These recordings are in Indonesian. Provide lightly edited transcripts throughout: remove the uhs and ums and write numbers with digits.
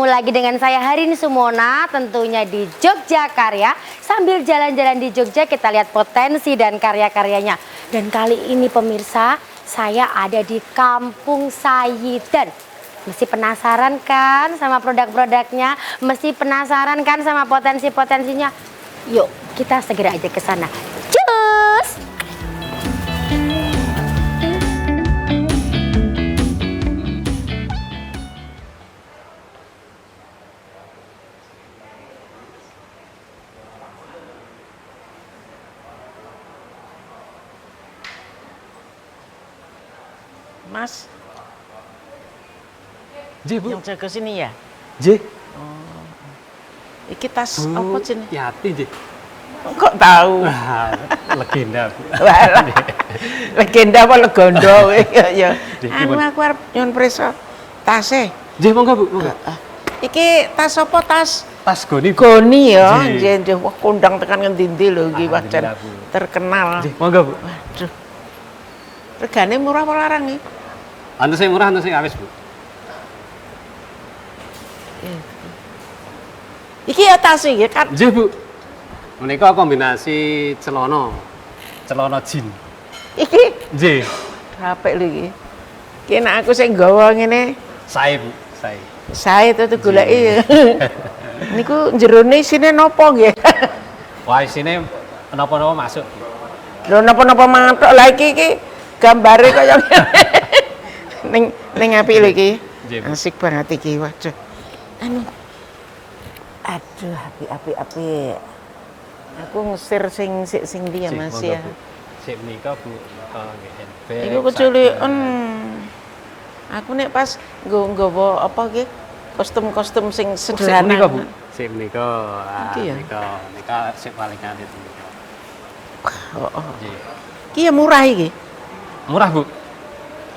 lagi dengan saya Harin Sumona, tentunya di Jogja Karya. Sambil jalan-jalan di Jogja kita lihat potensi dan karya-karyanya. Dan kali ini pemirsa, saya ada di Kampung Sayidan. Mesti penasaran kan sama produk-produknya? Mesti penasaran kan sama potensi-potensinya? Yuk, kita segera aja ke sana. Cus! Mas, J, Bu. yang jaga sini ya? J. Oh. Iki tas apa sini? Yati, J. Kok tahu? Wah, legenda, Bu. Walah. Legenda apa legondo ya. J, Anu gimana? aku arep nyon preso tase. J, monggo, Bu. Monggo. Iki tas apa tas? Tas goni, Bu. Goni ya, J. njenjeh wah kondang tekan ngendi-endi lho iki wajan Alhamdulillah, Bu. terkenal. J, monggo, Bu. Waduh. Regane murah apa larang iki? Anu sing murah, anu sing awis, Bu. Iki ya tas iki kan. J, Bu. Menika kombinasi celana jin. Iki J. apik lho iki. Ki nek aku sing nggawa ngene Sae, Bu. Sae. saya itu goleki. Niku jerone isine napa nggih? Wah, isine napa-napa masuk. Lho napa-napa mantuk lah iki gambare kaya ngene. Ning apik lho iki. Nggih, Bu. Asik banget iki. Waduh. Anu. Aduh, apik. Aku ngusir sing dia J, Mas monggo, ya. Bu. Sik menika, Bu. Nggih, handbag. Iku keculikan. Aku nek pas nggawa apa iki? Kostum-kostum sing Sik sederhana. menika, Bu. Sik menika. Iki ya? Menika sik paling alit menika. Oh. Nggih. Iki ya murah iki. Murah, Bu.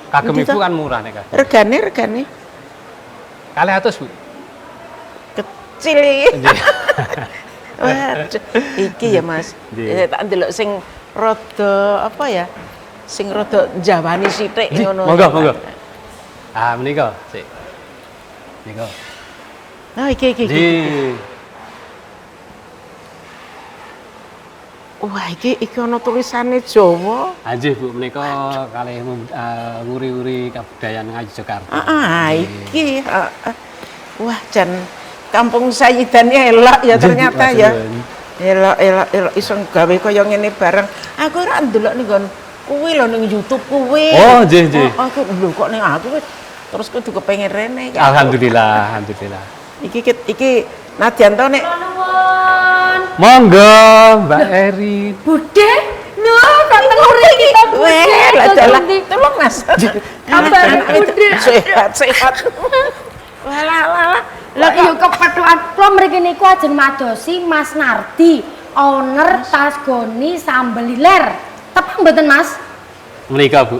Kagem Endi ibu toh? kan murah nek kagem. Regane 200, Bu. kecil iki. Nggih. Waduh, iki ya Mas. Nggih. Tak ndelok sing rada apa ya? Sing rada njawani sithik Nggih, ngono. monggo. Ah, menika, sik. Menika. Nah, iki. Nggih. Wah, iki ana tulisane Jawa. Nggih, Bu, menika kalih nguri-uri kabudayaan Ngayogyakarta. Iki. Wah, jan Kampung Sayidannya elok ya ternyata ya. Elok iso gawe kaya ngene bareng. Aku ora ndelok ning nggon kuwi lho ning YouTube kuwi. Oh, nggih. Aku lho kok ning aku terus kudu kepengin rene. Alhamdulillah. Iki nadyan to nek Monggo, Mbak Eri. Bude, no, kok telur iki kita bude. weh lah dalan tolong Mas. Kabar Bude. Sehat. Walah. Lah iya kepethukan kula mriki niku ajeng madosi Mas Nardi, owner Tas Goni Sambel Iler. Tepak mboten Mas? Menika, Bu.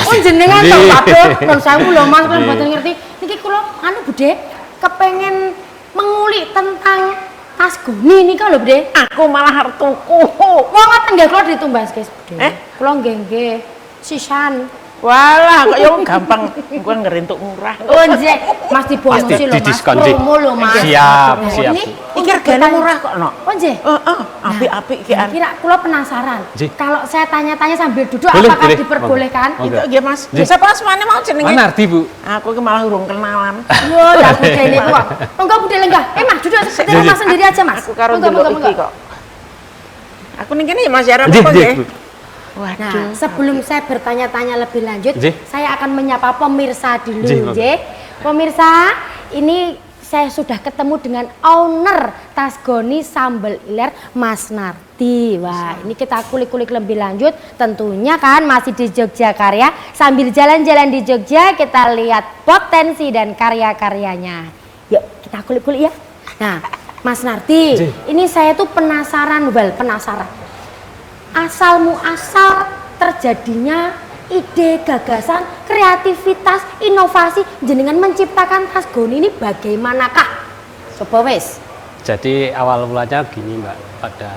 Oh jenengan to, waduh, nun sewu lho Mas, kula mboten ngerti. Niki kula anu Bude, kepengen mengulik tentang Tas Goni nika lho Bude. Aku malah arep tuku. Wong ngoten nggih kula ditumbas guys Bude. Kula nggih sisan. Walah, kok yo gampang engko ngerentuk murah. Oh nggih, Mas dibonusi Pasti lho Mas. didiskon, Dik. Promo lho Mas. Siap, Ini Iki regane murah kok, Nok. Oh nggih. Apik-apik iki an. Kira kula penasaran. Nggih. Kalau saya tanya-tanya sambil duduk Boleh, apakah boleh. diperbolehkan? Monggo. Itu nggih Mas. Nggih. Siapa asmane mau jenenge? Mana Ardi, Bu? Aku ki malah urung kenalan. Yo, dah bude ini kok. Monggo bude lenggah. Mas duduk seperti Nggih, rumah nggih. sendiri aja Mas. Aku karo Monggo, ndelok monggo, iki monggo. kok. Aku ning kene ya Mas ya apa Nggih, nggih? Bu. Nah, Waduh. sebelum saya bertanya-tanya lebih lanjut, Nggih. saya akan menyapa pemirsa Nggih, dulu, monggo. nggih. Pemirsa, ini saya sudah ketemu dengan owner Tas Goni Sambel Iler, Mas Nardi. Wah, ini kita kulik-kulik lebih lanjut. Tentunya kan masih di Jogja Karya. Sambil jalan-jalan di Jogja, kita lihat potensi dan karya-karyanya. Yuk, kita kulik-kulik ya. Nah, Mas Nardi, Nggih. ini saya tuh penasaran. Asal muasal terjadinya ide, gagasan, kreativitas, inovasi jenengan menciptakan Tas Goni ini bagaimanakah? Coba wes. Jadi awal mulanya gini, Mbak. Pada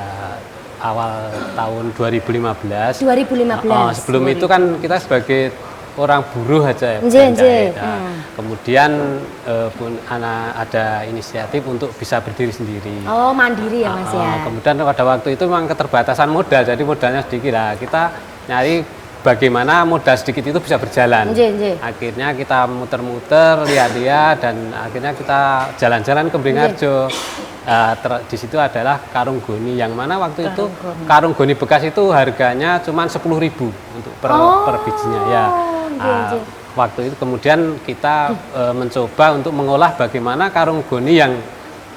awal tahun 2015. 2015. Sebelum itu kan kita sebagai orang buruh aja ya. Nggih, penjahit. nggih. Kemudian ada inisiatif untuk bisa berdiri sendiri. Oh, mandiri ya Mas ya. Kemudian pada waktu itu memang keterbatasan modal, jadi modalnya sedikit. Nah, kita nyari bagaimana modal sedikit itu bisa berjalan. Akhirnya kita muter-muter, lihat-lihat, dan akhirnya kita jalan-jalan ke Beringharjo. Di situ adalah karung goni, yang mana waktu itu karung goni bekas itu harganya cuma 10.000 untuk per bijinya ya. Waktu itu kemudian kita mencoba untuk mengolah bagaimana karung goni yang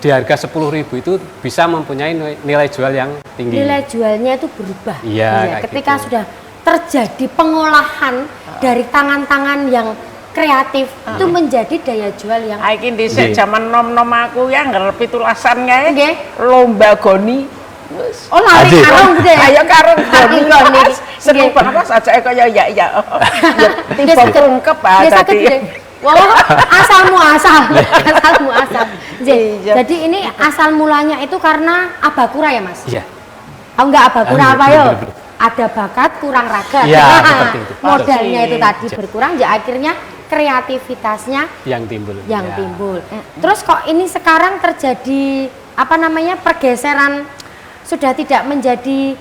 di harga 10.000 itu bisa mempunyai nilai jual yang tinggi. Nilai jualnya itu berubah. Iya, ketika gitu. sudah terjadi pengolahan dari tangan-tangan yang kreatif itu menjadi daya jual yang iki dhisik zaman nom-nom aku ya ngerep pitulasan kae lomba goni. Oh, lari karung gede. Ayo karung goni. Seru Nggih. banget saja kaya ya. Tiba kungkep tadi. Wow, asalmu asal. Jadi ini asal mulanya itu karena abakura ya Mas? Iya. Oh, enggak abakura apa yo? Bener. Ada bakat kurang raga. Ya, seperti itu. Modalnya itu tadi berkurang, ya akhirnya kreativitasnya yang timbul. timbul. Terus kok ini sekarang terjadi pergeseran, sudah tidak menjadi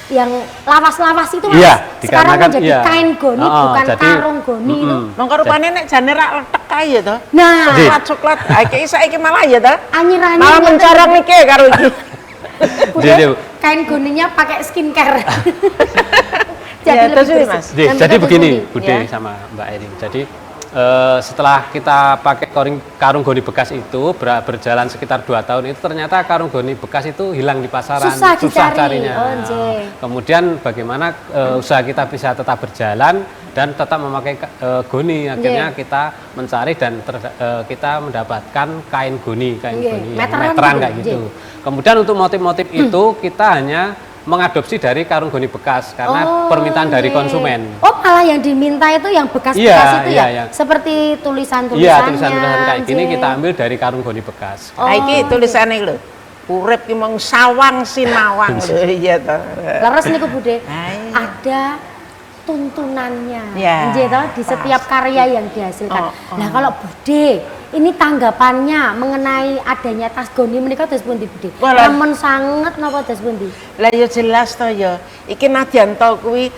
yang lawas-lawas itu Mas. Iya, sekarang dikarenakan menjadi kain goni bukan jadi, karung goni itu. Mongko rupane nek jane rak letek kae ya to. Nah, Coklat. Iki saiki malah ya to. anyir-anyir Malah mencorong iki karo iki. Bude, kain goninya pakai skincare. Ya, lebih terus ini, bersih. Mas. Jadi begini, Bude Ya. sama Mbak Erin. Jadi setelah kita pakai karung goni bekas itu berjalan sekitar 2 tahun itu ternyata karung goni bekas itu hilang di pasaran, Susah dicari. carinya. Oh, kemudian bagaimana usaha kita bisa tetap berjalan dan tetap memakai goni, akhirnya kita mencari dan kita mendapatkan kain goni yang meteran kayak gitu. Kemudian untuk motif-motif itu kita hanya mengadopsi dari karung goni bekas karena permintaan dari konsumen. Oh, malah yang diminta itu yang bekas-bekas itu ya? Seperti tulisan-tulisannya. Iya, tulisan-tulisan kayak gini kita ambil dari karung goni bekas. Iki tulisane lho. Urip ki mung sawang sinawang lho iya to. Leres niku Bude. Ada tuntunannya. Nggih toh di setiap karya yang dihasilkan. Nah, kalau Bude ini tanggapannya mengenai adanya tas goni menika dos pundi Bude? Remen sanget napa dos pundi? Lah ya jelas to ya. Iki nadyan to kuwi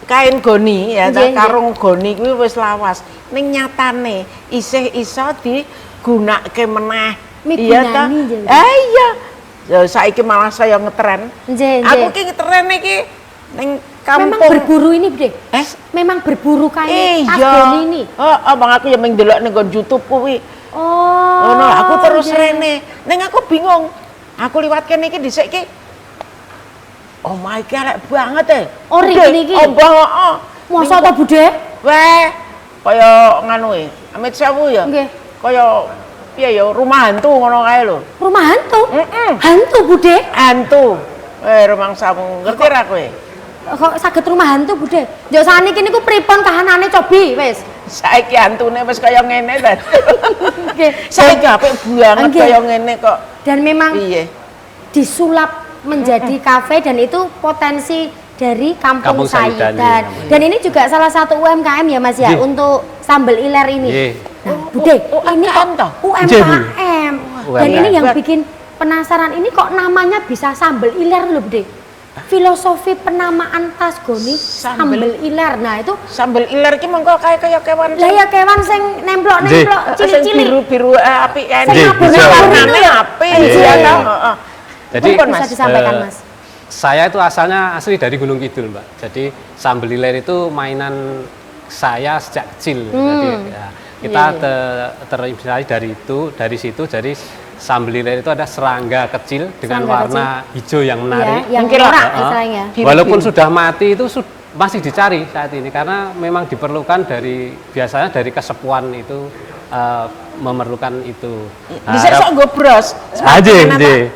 kain goni ya, karung goni kuwi wis lawas. Ning nyatane isih iso digunakake meneh. Iya ta? Iya. Ya saiki malah saya ngetren. Aku ki ngetren iki ning kampung. Memang berburu ini Bude? Memang berburu kain tas goni ini? Bang aku ya mung ndelok ning YouTube kuwi. Ngono aku terus rene. Ning aku bingung. Aku liwat kene iki dhisik ki. Oh my god, elek banget Ori iki. Heeh. Mosok ta Bude? Weh, kaya nganu Amit Sewu ya. Nggih. Kaya piye ya rumah hantu ngono kae lho. Rumah hantu? Hantu Bude? Hantu. Rumah samu. Ngerti ra kowe? Kok saged rumah hantu Bude? Yo saniki niku pripun kahanane cobi wis. Saiki hantune wis kaya ngene ta. Nggih. Saiki apik banget kaya ngene kok. Dan memang Iya. disulap menjadi kafe dan itu potensi dari kampung Saidan. Namanya. Dan ini juga salah satu UMKM ya Mas ya untuk sambal iler ini. Nah, Bude, ini kok UMKM. Dan ini yang bikin penasaran, ini kok namanya bisa sambal iler loh Bude. Filosofi penamaan tas goni sambal iler. Nah, itu sambal iler ki mongko kaya kewan. Lah ya kewan sing nemplok-nemplok cilik-cilik. Biru-biru apik kan. Sing warnane apik. Iya ta? Heeh. Jadi bisa disampaikan Mas. Saya itu asalnya asli dari Gunung Kidul, Mbak. Jadi sambal iler itu mainan saya sejak kecil. Jadi ya, kita terinspirasi dari situ. Jadi sambal iler itu ada serangga kecil dengan warna hijau yang menarik. Yang norak istilahnya. Walaupun sudah mati itu masih dicari saat ini karena memang diperlukan biasanya dari kesepuan itu memerlukan itu. Bisa sok nggo bros.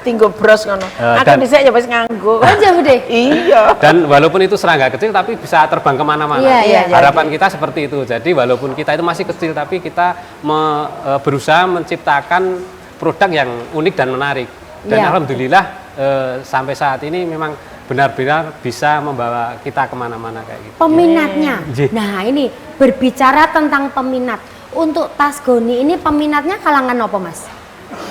Tinggo bros ngono. Aku bisa ya wis nganggo. Aja Bude. Iya. Dan walaupun itu serangga kecil tapi bisa terbang kemana-mana. Harapan kita seperti itu. Jadi walaupun kita itu masih kecil tapi kita berusaha menciptakan produk yang unik dan menarik. Dan alhamdulillah sampai saat ini memang benar-benar bisa membawa kita kemana-mana kayak gitu. Peminatnya. Yeah. Nah ini berbicara tentang peminat. Untuk tas goni ini peminatnya kalangan apa Mas?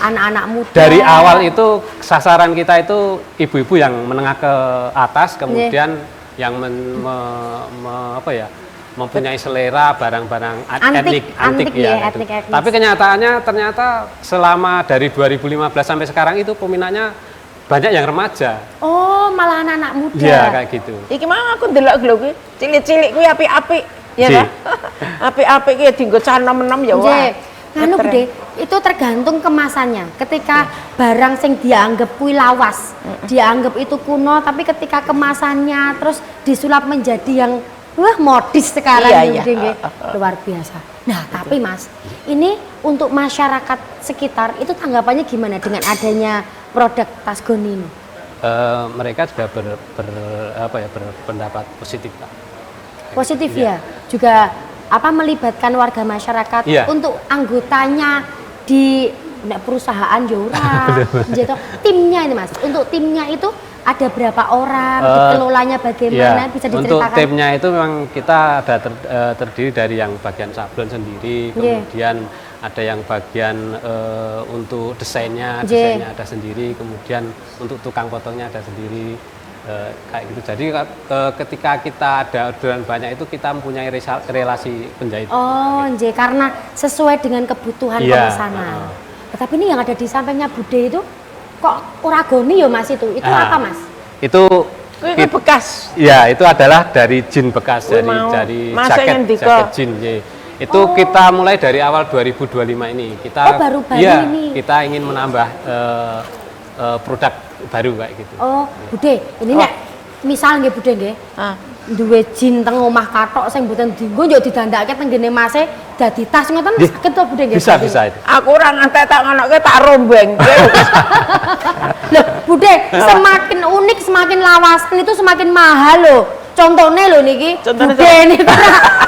Anak-anak muda. Dari awal itu sasaran kita itu ibu-ibu yang menengah ke atas, kemudian yang mempunyai selera barang-barang antik ya. Antik. Tapi kenyataannya ternyata selama dari 2015 sampai sekarang itu peminatnya banyak yang remaja. Oh, malah anak-anak muda. Iya, kayak gitu. Iki mah aku ndelok lho kuwi, cilik-cilik kuwi apik-apik. Ya ta? Apik-apik ki dienggo canom-enom ya wah. Nganu Bude, itu tergantung kemasannya. Ketika barang sing dianggap kuwi lawas, dianggap itu kuno, tapi ketika kemasannya terus disulap menjadi yang wah modis sekarang Iya. luar biasa. Nah, tapi Mas, ini untuk masyarakat sekitar itu tanggapannya gimana dengan adanya produk tas goni ini? Mereka juga berpendapat positif, Pak. Positif ya. Juga melibatkan warga masyarakat untuk anggotanya di perusahaan Jora. Gitu. Timnya ini Mas, untuk timnya itu ada berapa orang, dikelolanya bagaimana, bisa diceritakan? Untuk timnya itu memang kita ada terdiri dari yang bagian sablon sendiri, kemudian ada yang bagian untuk desainnya ada sendiri, kemudian untuk tukang potongnya ada sendiri. Kayak gitu. Jadi ketika kita ada orderan banyak itu kita mempunyai relasi penjahit. Oh, gitu. Karena sesuai dengan kebutuhan pemesanan. Tapi ini yang ada di sampingnya Bude itu kok ora goni ya Mas itu? Itu apa Mas? Itu bekas. Ya, itu adalah dari jin bekas dari jaket jin. Itu kita mulai dari awal 2025 ini. Kita baru-baru ini. Kita ingin menambah produk baru kayak gitu. Oh, Bude, ini nek misal nggih Bude nggih. Duwe jin teng omah kathok sing mboten dienggo yo didandake teng ngene Mase dadi tas ngoten saged to Bude nggih. Bisa itu. Aku ora ngantek tak ngonoke tak rombengke. Loh, Bude, semakin unik semakin lawasan itu semakin mahal loh. Contohnya loh niki, Bude ini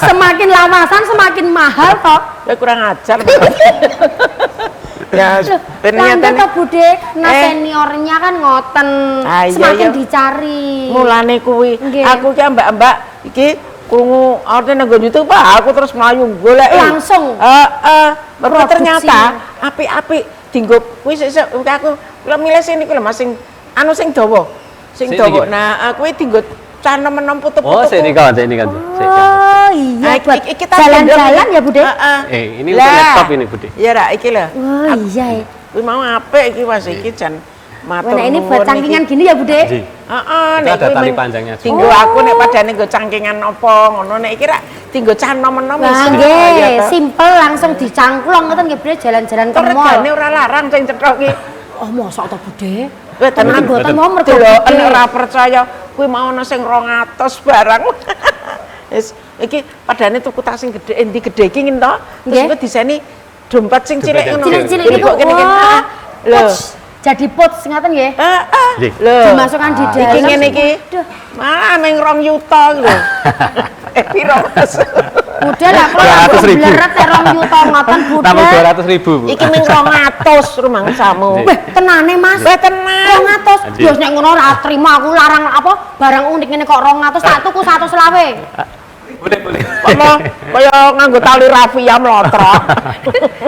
semakin lawasan semakin mahal toh. Ya kurang ajar. Ya, ternyata ke Bude, nah seniornya kan ngoten, semakin dicari. Mulane kuwi, aku ki mbak-mbak iki krungu order nang YouTube, aku terus mlayu golek langsung. Ternyata apik-apik dienggo kuwi sesuk aku kula milih sing niku lho Mas sing anu sing dawa. Sing dawa. Nah, kuwi dienggo canem-enem putu-putu. Oh, ini kan. Oh iya, buat jalan-jalan ya Bude? Ini untuk laptop ini Bude. Iya rak, iki lho. Oh iya. Kuwi mau apik iki Mas iki jan matur nuwun. Nah ini buat cangkingan gini ya Bude? Heeh, nek ada tali panjangnya. Tinggo aku nek padane nggo cangkingan apa ngono nek iki rak tinggo canom-enom wis. Nggih, simpel langsung dicangklong ngoten nggih Bude jalan-jalan ke mall. Regane ora larang sing cethok iki. Oh, mosok to Bude? Wis tenan mboten mau mergo ora percaya kuwi mau ana sing 200 barang. Wis iki padane tuku tas sing gedhe endi gedhe iki ngene to. Terus kuwi diseni dompet sing cilik ngono. Cilik-cilik niku wah. Lho, jadi pot ngaten nggih? Heeh. Lho, dimasukkan di dalam. Iki ngene iki. Malah meng 2 juta lho. Piro Mas? Udah lah kok bleret 2 juta ngoten Bude. Tambah 200.000, Bu. Iki meng 200 rumangsamu. Weh, tenane Mas. Weh tenan. 200. Yo nek ngono ora trimo aku larang barang unik ngene kok 200 tak tuku 120. Boleh. Kaya nganggo tali rafia mlotrok.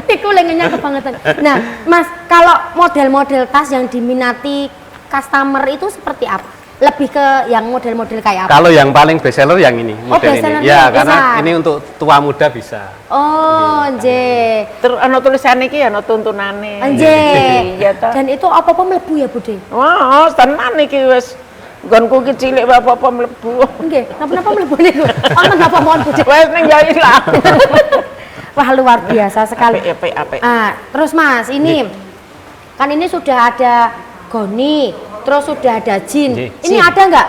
Iku lengennya kebangetan. Nah, Mas, kalau model-model tas yang diminati customer itu seperti apa? Lebih ke yang model-model kayak apa? Kalau yang paling best seller yang ini, model ini. Ya, karena bisa. ini untuk tua muda bisa. Oh, nggih. Terus ana tulisane iki ana tuntunane. Nggih. Iya ta. Dan itu apa-apa mlebu ya, Bude? Wah, tenan iki wis nggonku ki cilik apa-apa mlebu. Nggih, napa-napa mlebu niku. Wonten napa mohon Bude? Wis ning ya ilang. Wah, luar biasa sekali. Apik. Terus Mas, ini kan ini sudah ada goni, terus sudah ada jin. Ini ada nggak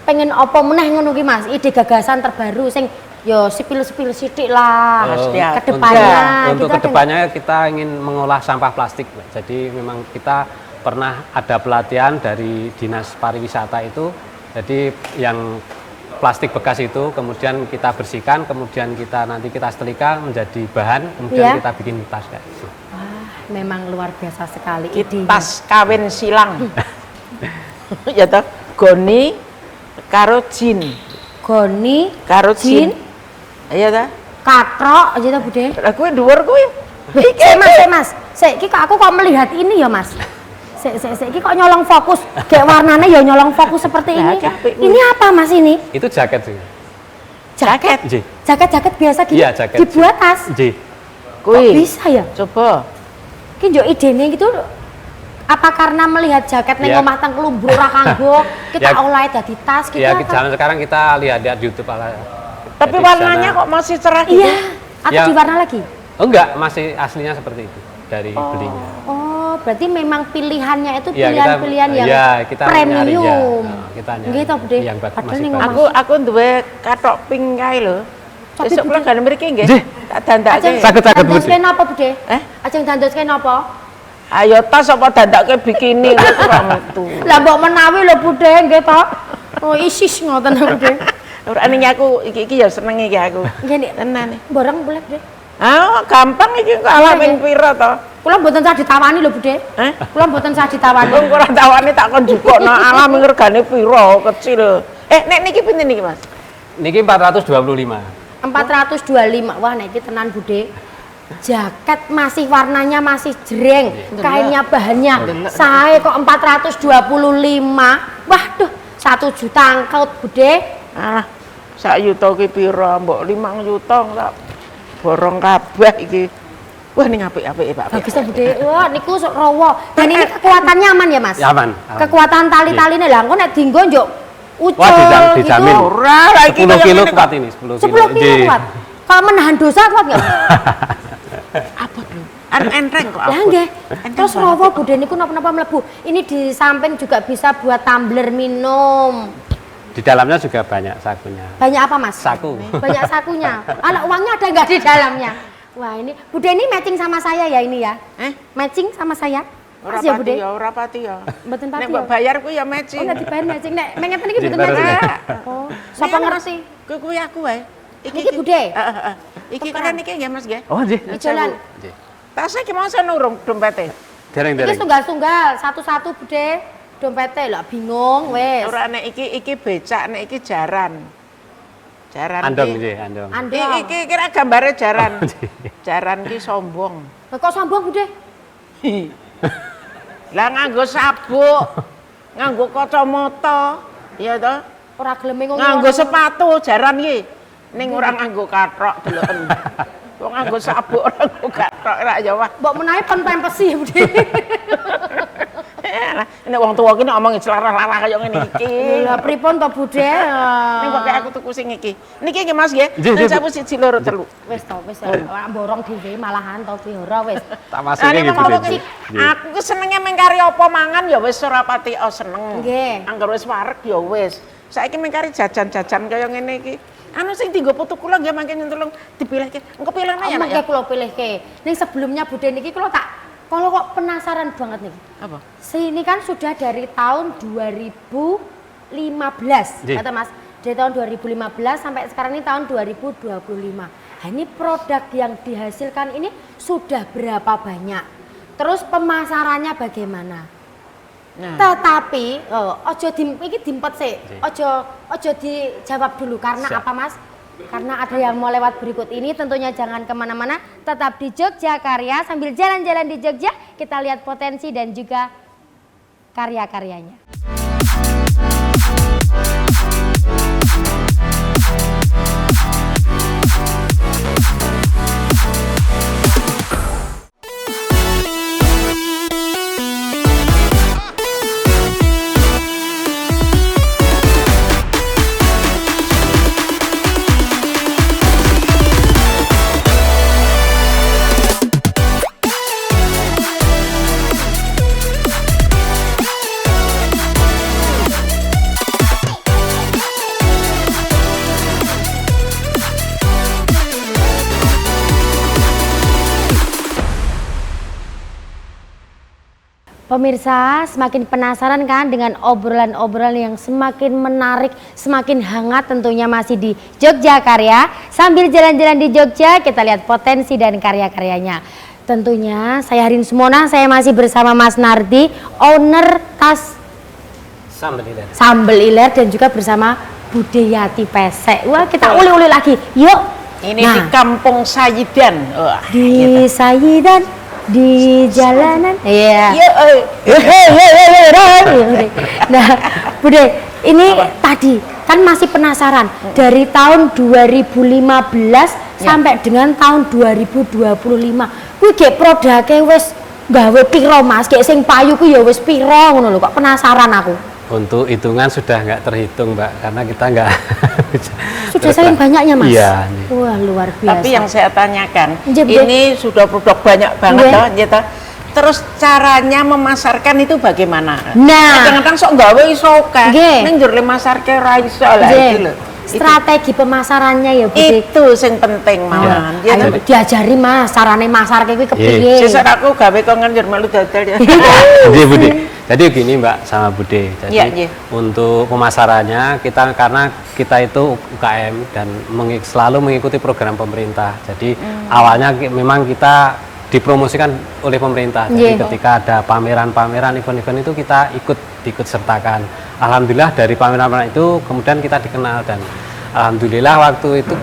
pengen apa meneh ngono ki Mas? Ide gagasan terbaru sing yo sepil-sepil sithik lah ke depannya. Untuk ke depannya kita ingin mengolah sampah plastik. Jadi memang kita pernah ada pelatihan dari Dinas Pariwisata itu. Jadi yang plastik bekas itu kemudian kita bersihkan, kemudian nanti kita setrika menjadi bahan, kemudian kita bikin tas kayak gitu. Wah, memang luar biasa sekali. Tas kawin silang. Ya toh. Goni karo Jin. Goni Karo Jin, Jin. Iya ta? katrok aja ta Bude. Lah kuwi dhuwur kuwi. Mas. Iki aku kok melihat ini ya, Mas. Iki kok nyolong fokus. Kayak warnanya ya nyolong fokus seperti ini. Ini apa, Mas ini? Itu jaket sih. Jaket. Nggih. Jaket biasa gitu. Iya, jaket. Dibuat tas. Nggih. Kok Kuwi. bisa ya? Coba. Ki yo idene gitu apa karena melihat jaket ning Ya. omah teng klumbur ora kanggo kita Ya. olah dadi tas gitu. Ya, apa? zaman sekarang kita lihat YouTube ala. Tapi Jadi warnanya sana- kok masih cerah gitu? Iya, atau Ya. diwarna lagi? Oh enggak, masih aslinya seperti itu dari belinya. Oh, berarti memang pilihannya itu Iya, pilihan-pilihan yang iya, kita nyari, ya. premium. Nah, kita nyari Nggih to, Bude. yang Padahal masih ning bagus. omah. Aku duwe katok pink kae lho. Tapi Besok Bude- pulang kan mriki nggih. Nggih. Tak dandake. Saged, Bude. Dandoske napa, Bude? Eh? Ajeng dandoske napa? Ayo tas apa dandake bikini kok ora metu. Lah mbok menawi lho, Bude, nggih to. Oh, isis ngoten, Bude. Ora ning aku iki ya seneng iki aku. Nggih, Nik. Tenan. Bareng boleh, Bude. Ah, gampang iki kok ala ping pira to? Kula mboten sah ditawani lho, Bude. Heh? Kula mboten sah ditawani. Wong ora tawane tak kon jukokno alam regane pira kecil. Nek niki pinten niki, Mas? Niki 425. 425. Wah, nek iki tenan, Bude. Jaket masih warnanya masih jreng, kainnya bahannya sae kok 425. Waduh, 1 juta angkut, Bude. Ah, sak yuta ki pira? Mbok 5 yuta tak borong kabeh iki. Wah, ning apik-apike, Pak. Bagus to, Bude. Wah, niku sok rawa. Dan ini kekuatannya aman ya, Mas? Ya, aman. Kekuatan tali-taline lah, engko nek dinggo njuk ucul Wah, dijamin. gitu. Ora, lah iki 10 kaya kilo ngene kok. kuat ini, 10 kilo. 10 kilo Nggih. kuat. Kalau menahan dosa kuat nggak? Abot lho. Enteng kok Lah abot. nggih. Enteng Terus banget rawa Bude niku napa-napa mlebu. Ini di samping juga bisa buat tumbler minum. Di dalamnya juga banyak sakunya. Banyak apa, Mas? Saku. Banyak sakunya. Anak uangnya ada nggak di dalamnya? Wah, ini Bude ini matching sama saya ya ini ya. Matching sama saya. Ora Mas ya, pati Bude. ya, ora pati ya. Mboten Nek pati. mbok ya? bayar ku ya Oh, matching. nggak dibayar matching. Nek ngeten iki mboten Jinten matching. terus. Oh, sapa ngerti? Kuwi aku wae. Niki Bude. Heeh. Iki keren iki nggih, Mas nggih. Oh, nggih. Jalan. Nggih. Tasnya gimana saya nurung dompetnya? Iki Dereng-dereng. tunggal-tunggal, satu-satu Bude. Dompete lah bingung wes. Ora nek iki becak, nek iki jaran. Jaran Andong ki. nggih, andong. Andong. Iki kira gambare jaran. Jaran ki sombong. Lah, kok sombong Bude? Lah nganggo sabuk, nganggo kacamata, iya toh? Ora gelem ngomong. Nganggo sepatu jaran ki. Ning ora nganggo kathok deloken. Wong nganggo sabuk ora nganggo kathok ra ya wah. Mbok menawi pen pempesi Bude. Lah nek wong tuwa ki nek omong celarah-larah kaya ngene iki. Lah pripun to Bude? Ning kok kayak aku tuku sing iki. Niki nggih Mas nggih. Nggih, Ning nggih, sapu siji loro telu. Wis to, wis ora mborong dhewe malahan to diora wis. Tak Ane masukin nggih, mengko Bude. ki aku ki senenge mengkari apa mangan ya wis ora pati seneng. Nggih. Angger wis wareg ya wis. Saiki mengkari jajan-jajan kaya ngene iki. Anu sing dienggo putu kula nggih mangke nyentulung dipilihke. Engko pilihne ya, Nak ya. Mengke kula pilihke. Ning sebelumnya Bude niki kula tak kalau kok penasaran banget nih. Apa? Sini kan sudah dari tahun 2015, Nggih. kata Mas. Dari tahun 2015 sampai sekarang ini tahun 2025. Nah, ini produk yang dihasilkan ini sudah berapa banyak? Terus pemasarannya bagaimana? Nah. Tetapi ojo iki dimpet sih. Ojo dijawab dulu karena Siap. apa, Mas? Karena ada yang mau lewat berikut ini, tentunya jangan kemana-mana, tetap di Jogja Karya. Sambil jalan-jalan di Jogja, kita lihat potensi dan juga karya-karyanya. Pemirsa, semakin penasaran kan dengan obrolan-obrolan yang semakin menarik, semakin hangat tentunya masih di Jogja Karya. Sambil jalan-jalan di Jogja, kita lihat potensi dan karya-karyanya. Tentunya saya Harin Sumona, saya masih bersama Mas Nardi, owner tas Sambal iler dan juga bersama Bude Yati Pesek. Wah, kita uli-uli lagi. Yuk. Ini di Kampung Sayidan. Wah, di Sayidan, di jalanan. Iya. Nah, Bude, ini tadi kan masih penasaran dari tahun 2015 sampai dengan tahun 2025. Kuwi gek produknya wis gawe piro Mas? Gek sing payu ku ya wis piro ngono lho, kok penasaran aku. Untuk hitungan sudah nggak terhitung, Mbak, karena kita nggak Sudah saking banyaknya, Mas. Iya. Wah, luar biasa. Tapi yang saya tanyakan, Nggih, ini sudah produk banyak banget Nggih. toh, gitu. Terus caranya memasarkan itu bagaimana? Nah. Kadang-kadang sok gawe iso akeh. Nggih. Ning njur le masarke ra iso lah Nggih. iki lho. Strategi pemasarannya ya, Bu. Itu sing penting malahan. Ya, Ayo diajari Mas, carane masarke kuwi kepiye? sesuk aku gawe kongen njur melu dodol ya. Jadi Bude, jadi gini Mbak sama Bude. Jadi Iya, iya. untuk pemasarannya kita karena kita itu UKM dan selalu mengikuti program pemerintah. Jadi awalnya memang kita dipromosikan oleh pemerintah. Jadi Iya. ketika ada pameran-pameran, event-event itu kita ikut sertakan. Alhamdulillah dari pameran-pameran itu kemudian kita dikenal dan alhamdulillah waktu itu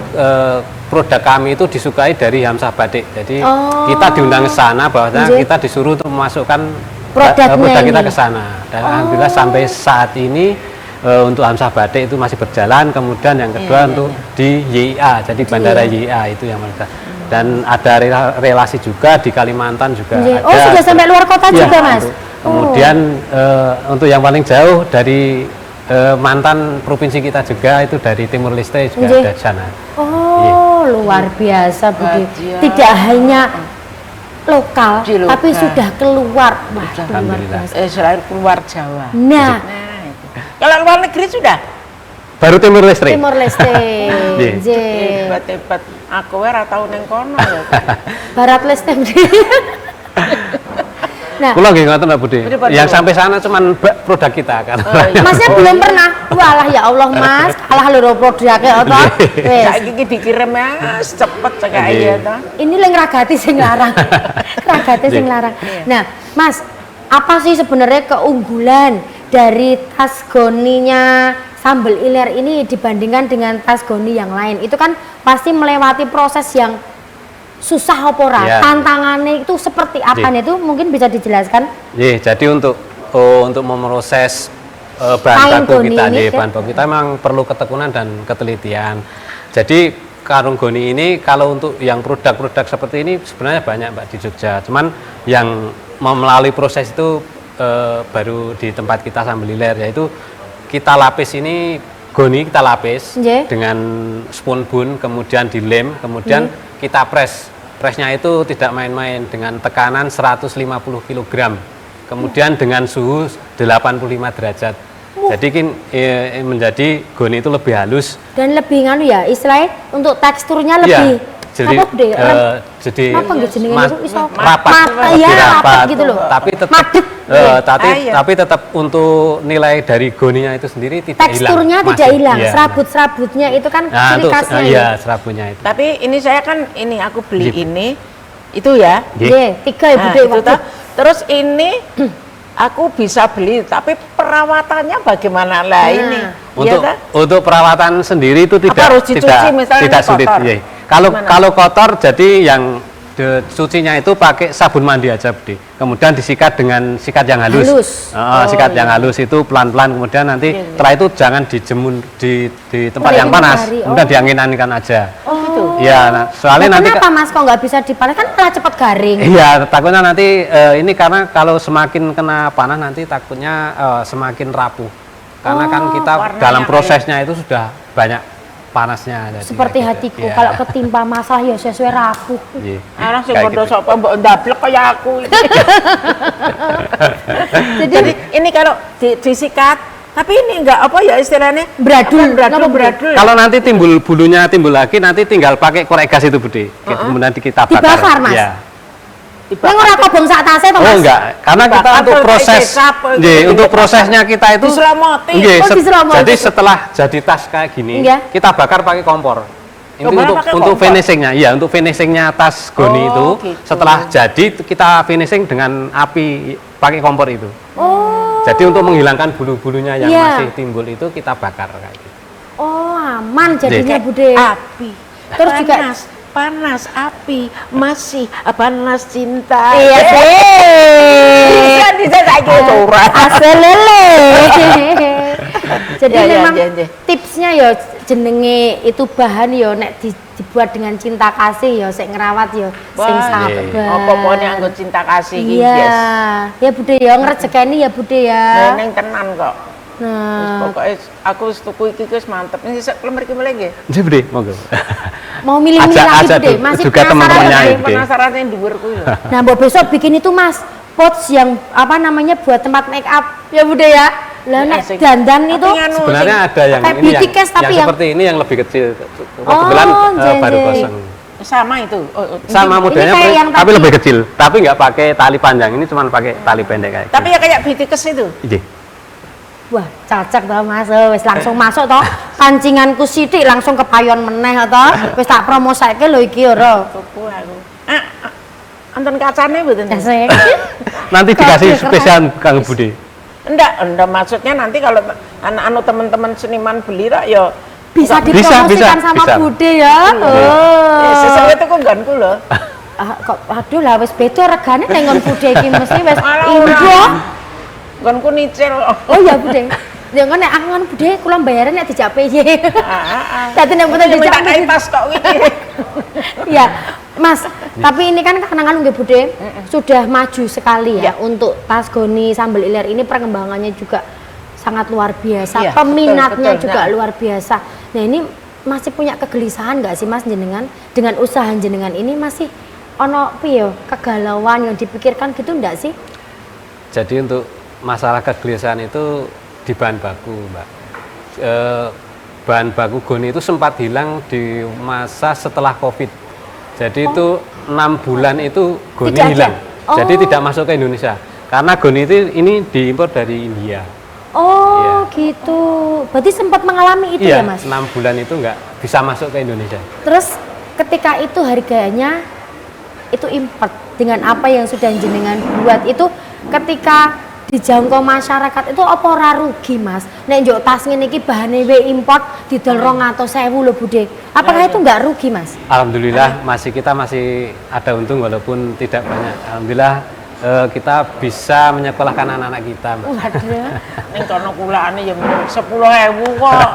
produk kami itu disukai dari Hamzah Batik. Jadi kita diundang ke sana bahwasanya kita disuruh untuk memasukkan Produknya produk kita ini. ke sana. Dan alhamdulillah sampai saat ini untuk Hamzah Batik itu masih berjalan. Kemudian yang kedua untuk di YIA, jadi Bandara YIA itu yang mereka. Dan ada relasi juga di Kalimantan juga Nggih. ada. Oh, sudah sampai luar kota Iya, juga, Mas. Kemudian untuk yang paling jauh dari mantan provinsi kita juga itu dari Timur Leste juga Nggih. ada di sana. Oh, luar biasa, Budi. Wajah. Tidak hanya lokal, Di lokal. tapi sudah keluar. Wah, luar Alhamdulillah. biasa. Selain keluar Jawa. Nah, Nah, itu. Kalau luar negeri sudah? Baru Timur Leste. Timor Leste. Nggih. Nggih. Hebat-hebat. Aku ora tau ning kono ya. Barat Leste. Nah, Kulo nggih ngoten Mbak Budi. Pripun, Yang Bu? sampai sana cuman produk kita kan. iya. Masnya belum pernah. Walah ya Allah, Mas. Kalah lho produknya apa? Wes. Saiki iki dikirim ya cepet cekak Nggih. ya to. Ini leng ragati sing larang. Ragati sing larang. Nah, Mas, apa sih sebenarnya keunggulan dari tas goninya sambal iler ini dibandingkan dengan tas goni yang lain? Itu kan pasti melewati proses yang susah apa ora? Iya. Tantangannya itu seperti apa nih? Itu mungkin bisa dijelaskan? Nggih, jadi untuk memproses Kain bahan baku goni kita, ini, nggih, ya? bahan baku kita memang perlu ketekunan dan ketelitian. Jadi karung goni ini kalau untuk yang produk-produk seperti ini sebenarnya banyak Mbak di Jogja. Cuman yang melalui proses itu baru di tempat kita sambal iler, yaitu kita lapis ini goni kita lapis Nggih. dengan spoon bun, kemudian dilem, kemudian kita presnya itu tidak main-main dengan tekanan 150 kg, kemudian dengan suhu 85 derajat. Jadi menjadi goni itu lebih halus. Dan lebih nganu ya, istilahnya untuk teksturnya Iya, lebih jadi apa deh? jadi Apa nggih jenenge mas- itu iso rapat, mata lebih ya, rapat rapat gitu loh. Tapi tetap Madep. Iya. tapi tetap untuk nilai dari goninya itu sendiri tidak hilang. Teksturnya tidak Masih, hilang, iya. serabut-serabutnya itu kan Nah, ciri untuk khasnya iya, ya. serabutnya itu. Tapi ini saya kan aku beli Nggih. ini itu ya. Nggih. Nggih, 3 ya Nah, Bude itu waktu. toh. Terus ini aku bisa beli, tapi perawatannya bagaimana lah ini? Iya toh? Untuk perawatan sendiri itu tidak harus dicuci misalnya tidak ini sulit. kotor? Iya. Kalau Gimana? kalau kotor jadi yang cucinya itu pakai sabun mandi aja, Budi. Kemudian disikat dengan sikat yang halus. Halus. Sikat Oh, yang halus itu pelan-pelan, kemudian nanti Iya, iya. setelah itu jangan dijemur di tempat Oh, yang di panas, matahari. kemudian Oh. diangin-anginkan aja. Oh gitu. Iya, nah, soalnya Nah, nanti kenapa Mas kok nggak bisa dipanas kan malah cepat garing? iya, takutnya nanti ini karena kalau semakin kena panas nanti takutnya semakin rapuh. Karena kan kita warnanya dalam kayak- prosesnya itu sudah banyak panasnya. jadi Seperti kayak gitu. hatiku, Iya. kalau ketimpa masalah ya sesuai rapuh. Iya. Orang sing Kayak bodoh gitu. sapa mbok ndablek kaya aku. Jadi ini kalau disikat, tapi ini enggak apa ya istilahnya? Bradul, Apa, kenapa bradul. Kalau nanti timbul bulunya timbul lagi, nanti tinggal pakai korek gas itu, Budi. Kemudian kita bakar. Dibakar, Mas? Iya. Nang ora kobong sak tase to Mas? Oh enggak, karena kita Dibakar untuk terus proses, dicap, nggih, gitu. untuk prosesnya kita itu Diselomoti. Nggih, Oh, diselomoti. jadi setelah jadi tas kayak gini, Iya. kita bakar pakai kompor. Itu Kompornya pakai untuk kompor? finishingnya, iya, untuk finishingnya tas goni Oh, itu, gitu. setelah jadi kita finishing dengan api pakai kompor itu. Oh, Jadi untuk menghilangkan bulu-bulunya yang masih timbul itu kita bakar kayak gitu. Oh, aman jadinya Jadi, Bude. Api. Terus juga panas api masih panas cinta. iya sih. Bisa saja surat. Asal lele. Jadi Ya, ya, memang ya, ya. tipsnya ya jenenge itu bahan ya nek dibuat dengan cinta kasih ya sik ngerawat ya sing sabar. Apa pokoknya anggo cinta kasih iki, Iya. Yes. Ya Bude ya ngrejekeni ya Bude ya. Neneng tenan kok. Nah, Pokoknya aku wis tuku iki wis mantep. Ini sak lembar iki mulai nggih. Jadi Bude, monggo. mau milih-milih lagi Ajak Bude, masih juga penasaran teman-temannya ya, Bude? Bude. Penasaran yang dhuwur kuwi lho. Nah, Mbok besok bikin itu Mas, pots yang apa namanya buat tempat make up ya Bude ya. Lah nek Asik. dandan itu Tapi nganu, Sebenarnya ada yang kayak ini beauty case, tapi yang- seperti ini yang lebih kecil. Kebetulan baru jeng. kosong. sama itu. Sama modelnya kayak yang tapi tadi. lebih kecil. Tapi nggak pakai tali panjang, ini cuma pakai tali pendek kayak Tapi ya kayak bitikes itu. gitu. wah, cocok toh Mas. Wis langsung masuk toh. Pancinganku sithik langsung kepayon meneh toh. Wis tak promosake lho iki ora. Tuku aku. Anton kacane mboten. Asik. Nanti dikasih Keren. spesial Kang Budi. Enggak, maksudnya nanti kalau anak-anak teman-teman seniman beli rak ya Bisa enggak- dipromosikan bisa, sama bisa. Bude ya. Oh. sesuai itu kok ganku loh. Kok aduh lah wis beda regane ning nggon Bude iki mesti wis Malah indro. Ganku nicil. Oh ya Bude. Ya kan nek aku kan Bude kula bayaran nek dijak piye. Dadi nek mboten dijak minta kain tas kok iki. ya, Mas, tapi ini kan karena kan nggih Bude sudah maju sekali ya, untuk tas goni sambal ilir ini perkembangannya juga sangat luar biasa, Iya, peminatnya betul, juga nah. luar biasa. Nah ini masih punya kegelisahan nggak sih Mas jenengan dengan usaha jenengan ini masih ono piye kegalauan yang dipikirkan gitu enggak sih? Jadi untuk masalah kegelisahan itu di bahan baku, Mbak. Bahan baku goni itu sempat hilang di masa setelah Covid. Jadi itu 6 bulan itu goni Tidak ada? hilang. Oh. Jadi tidak masuk ke Indonesia. Karena goni itu ini diimpor dari India. Oh gitu, berarti sempat mengalami itu ya Iya, Mas? 6 bulan itu nggak bisa masuk ke Indonesia. Terus ketika itu harganya itu import dengan apa yang sudah jenengan buat itu ketika dijangkau masyarakat itu apa ora rugi Mas? Nek njuk tas ngene iki bahane we import didol 200.000 lho Bude. Apakah itu nggak rugi Mas? Alhamdulillah kita masih ada untung walaupun tidak banyak. Alhamdulillah kita bisa menyekolahkan anak-anak kita, Mbak. Waduh. Ning kono kulane ya 10.000 kok.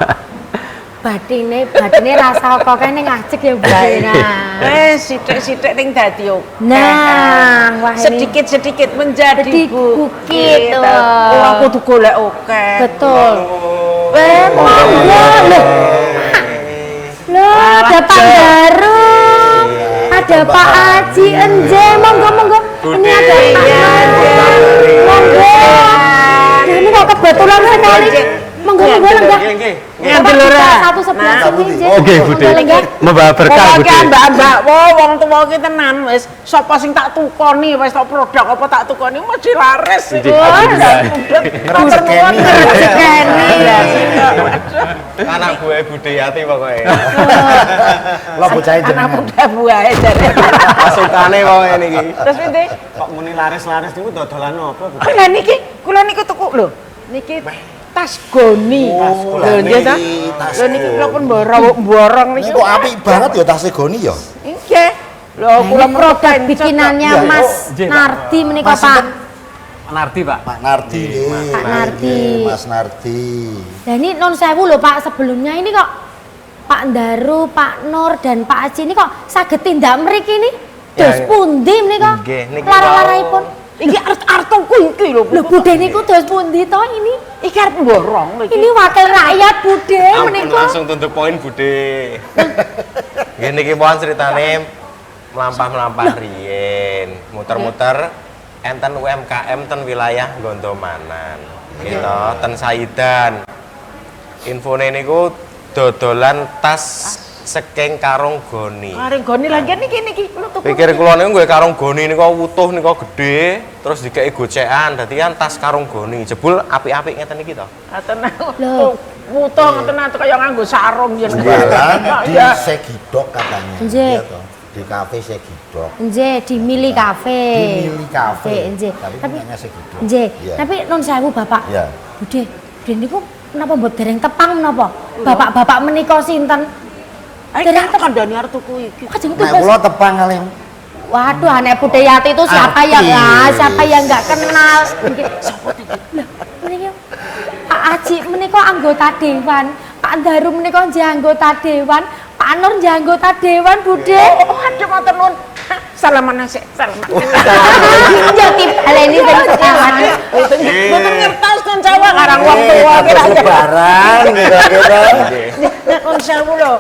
Batine rasa kok kene ngajek ya Bude. Nah. Sithik-sithik ning dadi oke. Nah, wah ini Sedikit-sedikit menjadi Jadi bukit, bukit. tuh. Oh, aku tuh golek oke. betul. Monggo loh. Loh, ada Pak Baru. Ada Pak Haji Enje, monggo. Ini ada Pak Mari. Monggo. Nah, ini kok kebetulan sekali. Monggo lenggah. Ngambil Coba ora? kita satu sebelah Nah, sini Enje. Oke, Bude. Monggo lenggah. Membawa berkah, Bude. Pokoknya mbak-mbak, wong tuwa ki tenan wis sapa sing tak tukoni wis tok produk apa tak tukoni mesti laris. Jadi, Wah, alhamdulillah. matur nuwun. Rezekeni. Anak gue Budayati pokoknya. Lo bocahe Anak jenengan. muda buahe jare. Masukane pokoknya niki. Terus pinte? Kok muni laris-laris niku dodolan apa? Bu? Oh, lah niki kula niku tuku lho. Niki tas goni. Oh, Lho lah nggih ta? niki tas Lho niki kula pun goni. borong Ini niki. kok apik banget ya tas goni ya. Nggih. Lho Nah, kula ini produk pencet kok. bikinannya Iya, Mas Pak. Nardi menika Mas Pak. sinten? Nardi, Pak. Pak Nardi nggih. Pak Nardi. Mas Nardi. Nah ini non sewu loh Pak, sebelumnya ini kok Pak Daru, Pak Nur dan Pak Aji ini kok saged tindak mriki ini Ya, dos ya. pundi menika Nggih, niki lara-laraipun. Iki artoku iki lho. Lho Bude niku dos pundi to ini? Iki arep borong iki. Ini wakil rakyat Bude Ampun menika. langsung tuntut poin Bude. Nggih niki pohon ceritane melampah-melampah riyen, muter-muter enten UMKM ten wilayah Gondomanan. Gitu, ten Saidan. Infone niku dodolan tas saking karung goni. Areng goni lagi niki kula tuku. Pikir kula niku nggih karung goni niku utuh niku gede, terus dikeki gocekan, dadi kan tas karung goni. Jebul apik-apik ngeten iki to. Aten Loh. mutung ngoten kaya nganggo sarung yen. Jualan di Ya. Segidok katanya. Nggih. Iya toh. di kafe Segidok. Nggih, di Mili Cafe. Di Mili Cafe. Nggih. Tapi punyanya Segidok. Nggih. Iya. Tapi nun sewu Bapak. Iya. Budhe, niku menapa mbok dereng tepang menapa? Bapak-bapak menika sinten? Dereng kandhani arep tuku iki. Kajeng Nek tugas. kula tepang kali. Waduh, Anek Bude Yati itu siapa yang Artis. siapa yang nggak kenal? Nggih. Sopo tadi? Lah, menika Pak Aji menika anggota dewan, Pak Daru menika nggih anggota dewan, Pak Nur nggih anggota dewan, Bude. Oh, aduh matur nuwun. Salaman sik, salaman. Ya dibaleni sing sekawan. Mboten ngertos kon Jawa karang wong tuwa ki ra Lebaran kira-kira. Nek kon sewu lho,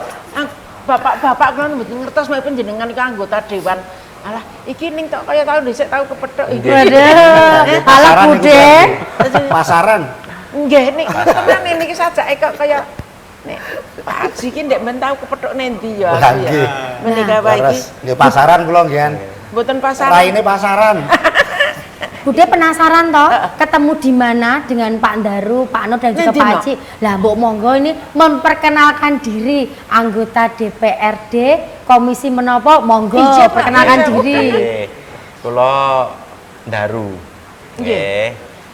bapak-bapak kula mboten ngertos mek panjenengan iki anggota dewan. Alah, iki ning tok kaya tau dhisik tau kepethuk iki. Waduh, ala Bude. Pasaran. Nggih, nek tenan niki sajake kok kaya nek Pak Haji ki ndek men tau kepethuk nendi ya. Lah, nggih. Menika wae iki Terus nggih pasaran kula nggih. mboten pasaran. Raine pasaran. Bude penasaran toh ketemu di mana dengan Pak Daru, Pak Nur dan juga Nanti, Pak Mak. Haji. Lah Mbok monggo ini memperkenalkan diri anggota DPRD komisi menapa monggo Iya, Pak. perkenalkan Iya, diri. Nggih. Kula Daru. Nggih.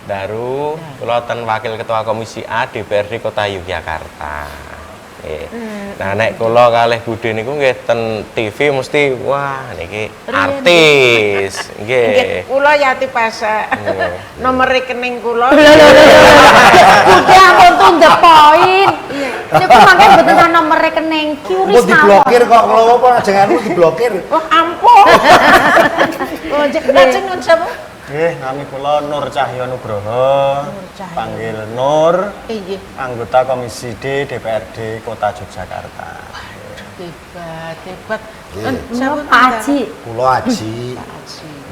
Daru, kula ten wakil ketua komisi A DPRD Kota Yogyakarta. Nggih. Nah nek kula kalih Bude niku nggih ten TV mesti wah niki artis. Nggih, Nggih. kula Yati Pasek. Nomor rekening kula. Bude ampun to the point. Niku mangke mboten ana nomor rekening Kok QRIS diblokir kok kula apa ajenganmu diblokir. Oh, ampun. Oh, lajeng nun sapa? Nggih, nami kula Nur Cahyo Nugroho, panggil Nur, Iya. anggota Komisi D DPRD Kota Yogyakarta. Hebat. Nggih. Pak Haji. Kula Aji.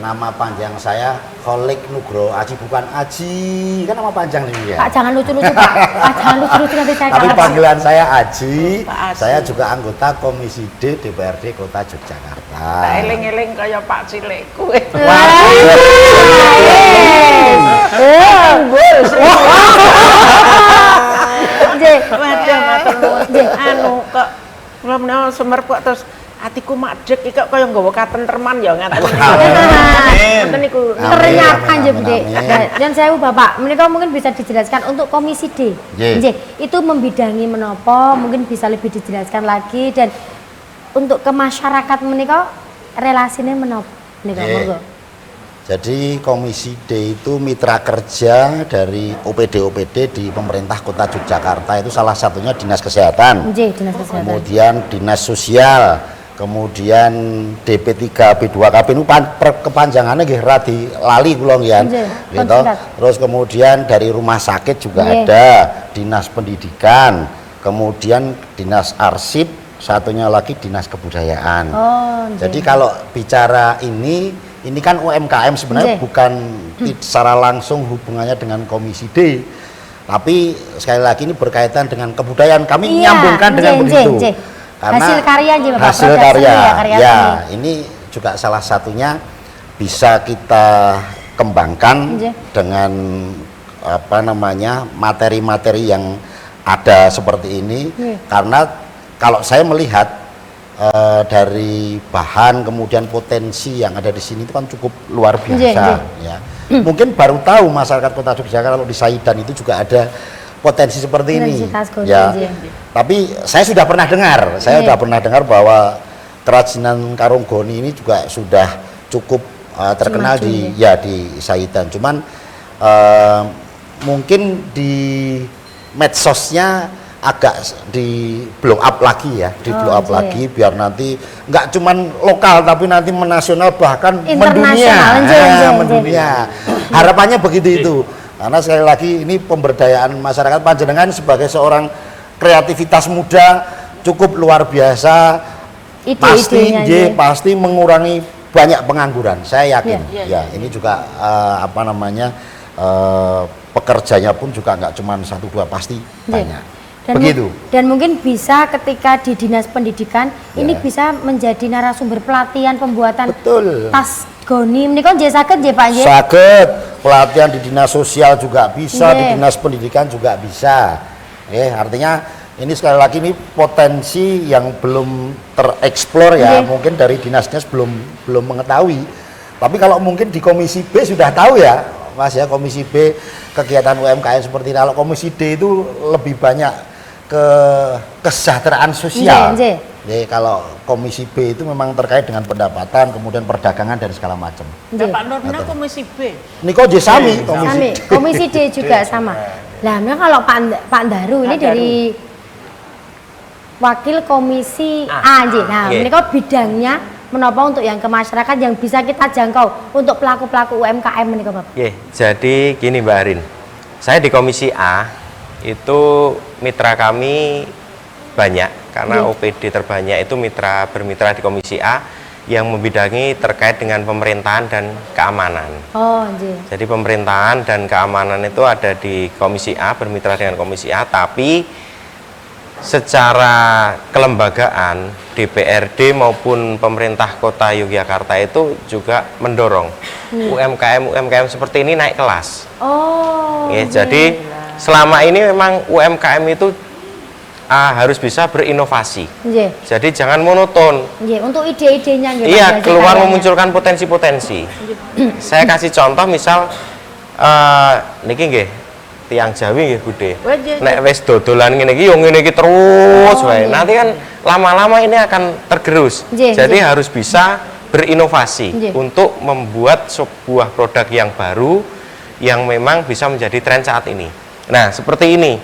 Nama panjang saya Kholik Nugroho Aji, bukan Aji. Kan nama panjang nih ya. Pak jangan lucu-lucu Pak. Pak jangan lucu-lucu nanti saya Tapi kalah. panggilan saya Aji. Pak Aji. Saya juga anggota Komisi D DPRD Kota Yogyakarta. Tak eling-eling kaya Pak Cilekku. Nggih. Waduh, matur nuwun. Anu kok kula menawa semerpuk terus atiku madhek iki kok kaya nggawa katentreman ya ngaten. Ngoten niku. Ternyata Amin, nggih amin, Bude. amin. Nah, dan saya Bapak, menika mungkin bisa dijelaskan untuk Komisi D. Nggih. Nggih, itu membidangi menapa, mungkin bisa lebih dijelaskan lagi dan untuk ke masyarakat menika relasinya menapa? Menika Nggih. monggo. Jadi Komisi D itu mitra kerja dari OPD-OPD di pemerintah Kota Yogyakarta, itu salah satunya Dinas Kesehatan, Nggih, Dinas Kesehatan. kemudian Dinas Sosial, kemudian DP3 B2KB itu kepanjangannya nggih radi lali kula nggih. Nggih, Gitu. konsulat. Terus kemudian dari rumah sakit juga Nggih. ada, Dinas Pendidikan, kemudian Dinas Arsip, satunya lagi Dinas Kebudayaan. Oh, nggih. Jadi kalau bicara ini kan UMKM sebenarnya Nggih. bukan secara langsung hubungannya dengan Komisi D. Tapi sekali lagi ini berkaitan dengan kebudayaan. Kami Iya, menyambungkan dengan nggih, begitu. nggih. Karena Hasil karya nggih, Bapak. hasil Produk karya. seni ya, karya Ya, seni. ini juga salah satunya bisa kita kembangkan Nggih. dengan apa namanya materi-materi yang ada seperti ini. Nggih. Karena kalau saya melihat dari bahan kemudian potensi yang ada di sini itu kan cukup luar biasa. Nggih, Ya. Mungkin baru tahu masyarakat Kota Yogyakarta kalau di Saidan itu juga ada potensi seperti ini. Universitas Goni, Ya. nggih. Tapi saya sudah pernah dengar, Nggih. bahwa kerajinan karung goni ini juga sudah cukup terkenal Maju, di Saidan. Cuman mungkin di medsosnya agak di blow up lagi ya, di blow up nggih. lagi biar nanti nggak cuman lokal tapi nanti menasional bahkan Internasional, mendunia. nggih, nggih, Mendunia. Harapannya begitu itu. Karena sekali lagi ini pemberdayaan masyarakat, panjenengan sebagai seorang kreativitas muda cukup luar biasa. Ide-idenya, nggih. Pasti mengurangi banyak pengangguran. Saya yakin. Iya. Ya, ini juga pekerjanya pun juga nggak cuma 1-2, pasti banyak. Begitu. Dan mungkin bisa ketika di Dinas Pendidikan ini bisa menjadi narasumber pelatihan pembuatan Betul. tas goni. Ini kan jadi sakit ya Pak ya? Sakit, pelatihan di dinas sosial juga bisa, di Nggih. dinas pendidikan juga bisa. Artinya Ini sekali lagi ini potensi yang belum tereksplor ya, mungkin dari dinas-dinas belum mengetahui. Tapi kalau mungkin di Komisi B sudah tahu ya, Mas ya, Komisi B kegiatan UMKM seperti ini. Kalau Komisi D itu lebih banyak ke kesejahteraan sosial. Jadi kalau Komisi B itu memang terkait dengan pendapatan, kemudian perdagangan dan segala macam. Pak Nurna Komisi B. Niko J sami, Komisi D juga sama. Lah, memang kalau Pak Daru ini dari Wakil Komisi A. Nah, ini kok bidangnya menapa untuk yang ke masyarakat yang bisa kita jangkau untuk pelaku-pelaku UMKM ini kok Bapak? Jadi gini Mbak Arin, saya di Komisi A itu mitra kami banyak karena OPD terbanyak itu bermitra di Komisi A yang membidangi terkait dengan pemerintahan dan keamanan. Jadi pemerintahan dan keamanan itu ada di Komisi A, bermitra dengan Komisi A, tapi secara kelembagaan DPRD maupun pemerintah Kota Yogyakarta itu juga mendorong UMKM seperti ini naik kelas. Jadi selama ini memang UMKM itu harus bisa berinovasi. Jadi jangan monoton. Untuk ide-idenya gitu. Iya, keluar memunculkan potensi-potensi. Saya kasih contoh misal niki nggih tiang Jawi nggih Bude. Nek wis dodolan ngene iki yo ngene iki terus wae. Nanti kan lama-lama ini akan tergerus. Jadi harus bisa berinovasi untuk membuat sebuah produk yang baru yang memang bisa menjadi tren saat ini. Nah, seperti ini.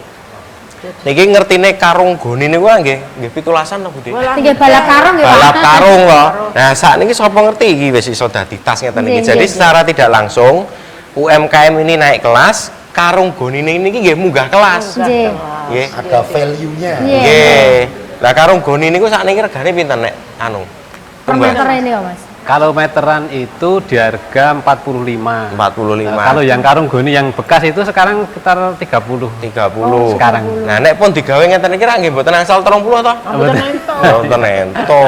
Niki ngertine karung goni niku nggih pitulasan to Bude. Nggih balap karung ya Pak. Balap karung loh. Nah, saat ini sapa ngerti iki wis iso dadi tas ngeten iki. Jadi secara tidak langsung UMKM ini naik kelas, karung gonine ini nggih munggah kelas. Nggih. Ada value-nya. Nggih. Lah karung goni niku sakniki regane pinten nek anu? Per meter ini kok Mas. Kalau meteran itu di harga 45. 45. Kalau yang karung goni yang bekas itu sekarang sekitar 30. 30. Sekarang. Nah, nek pun digawe ngeten iki ra nggih mboten angsal 30 to? Mboten ento. Mboten ento.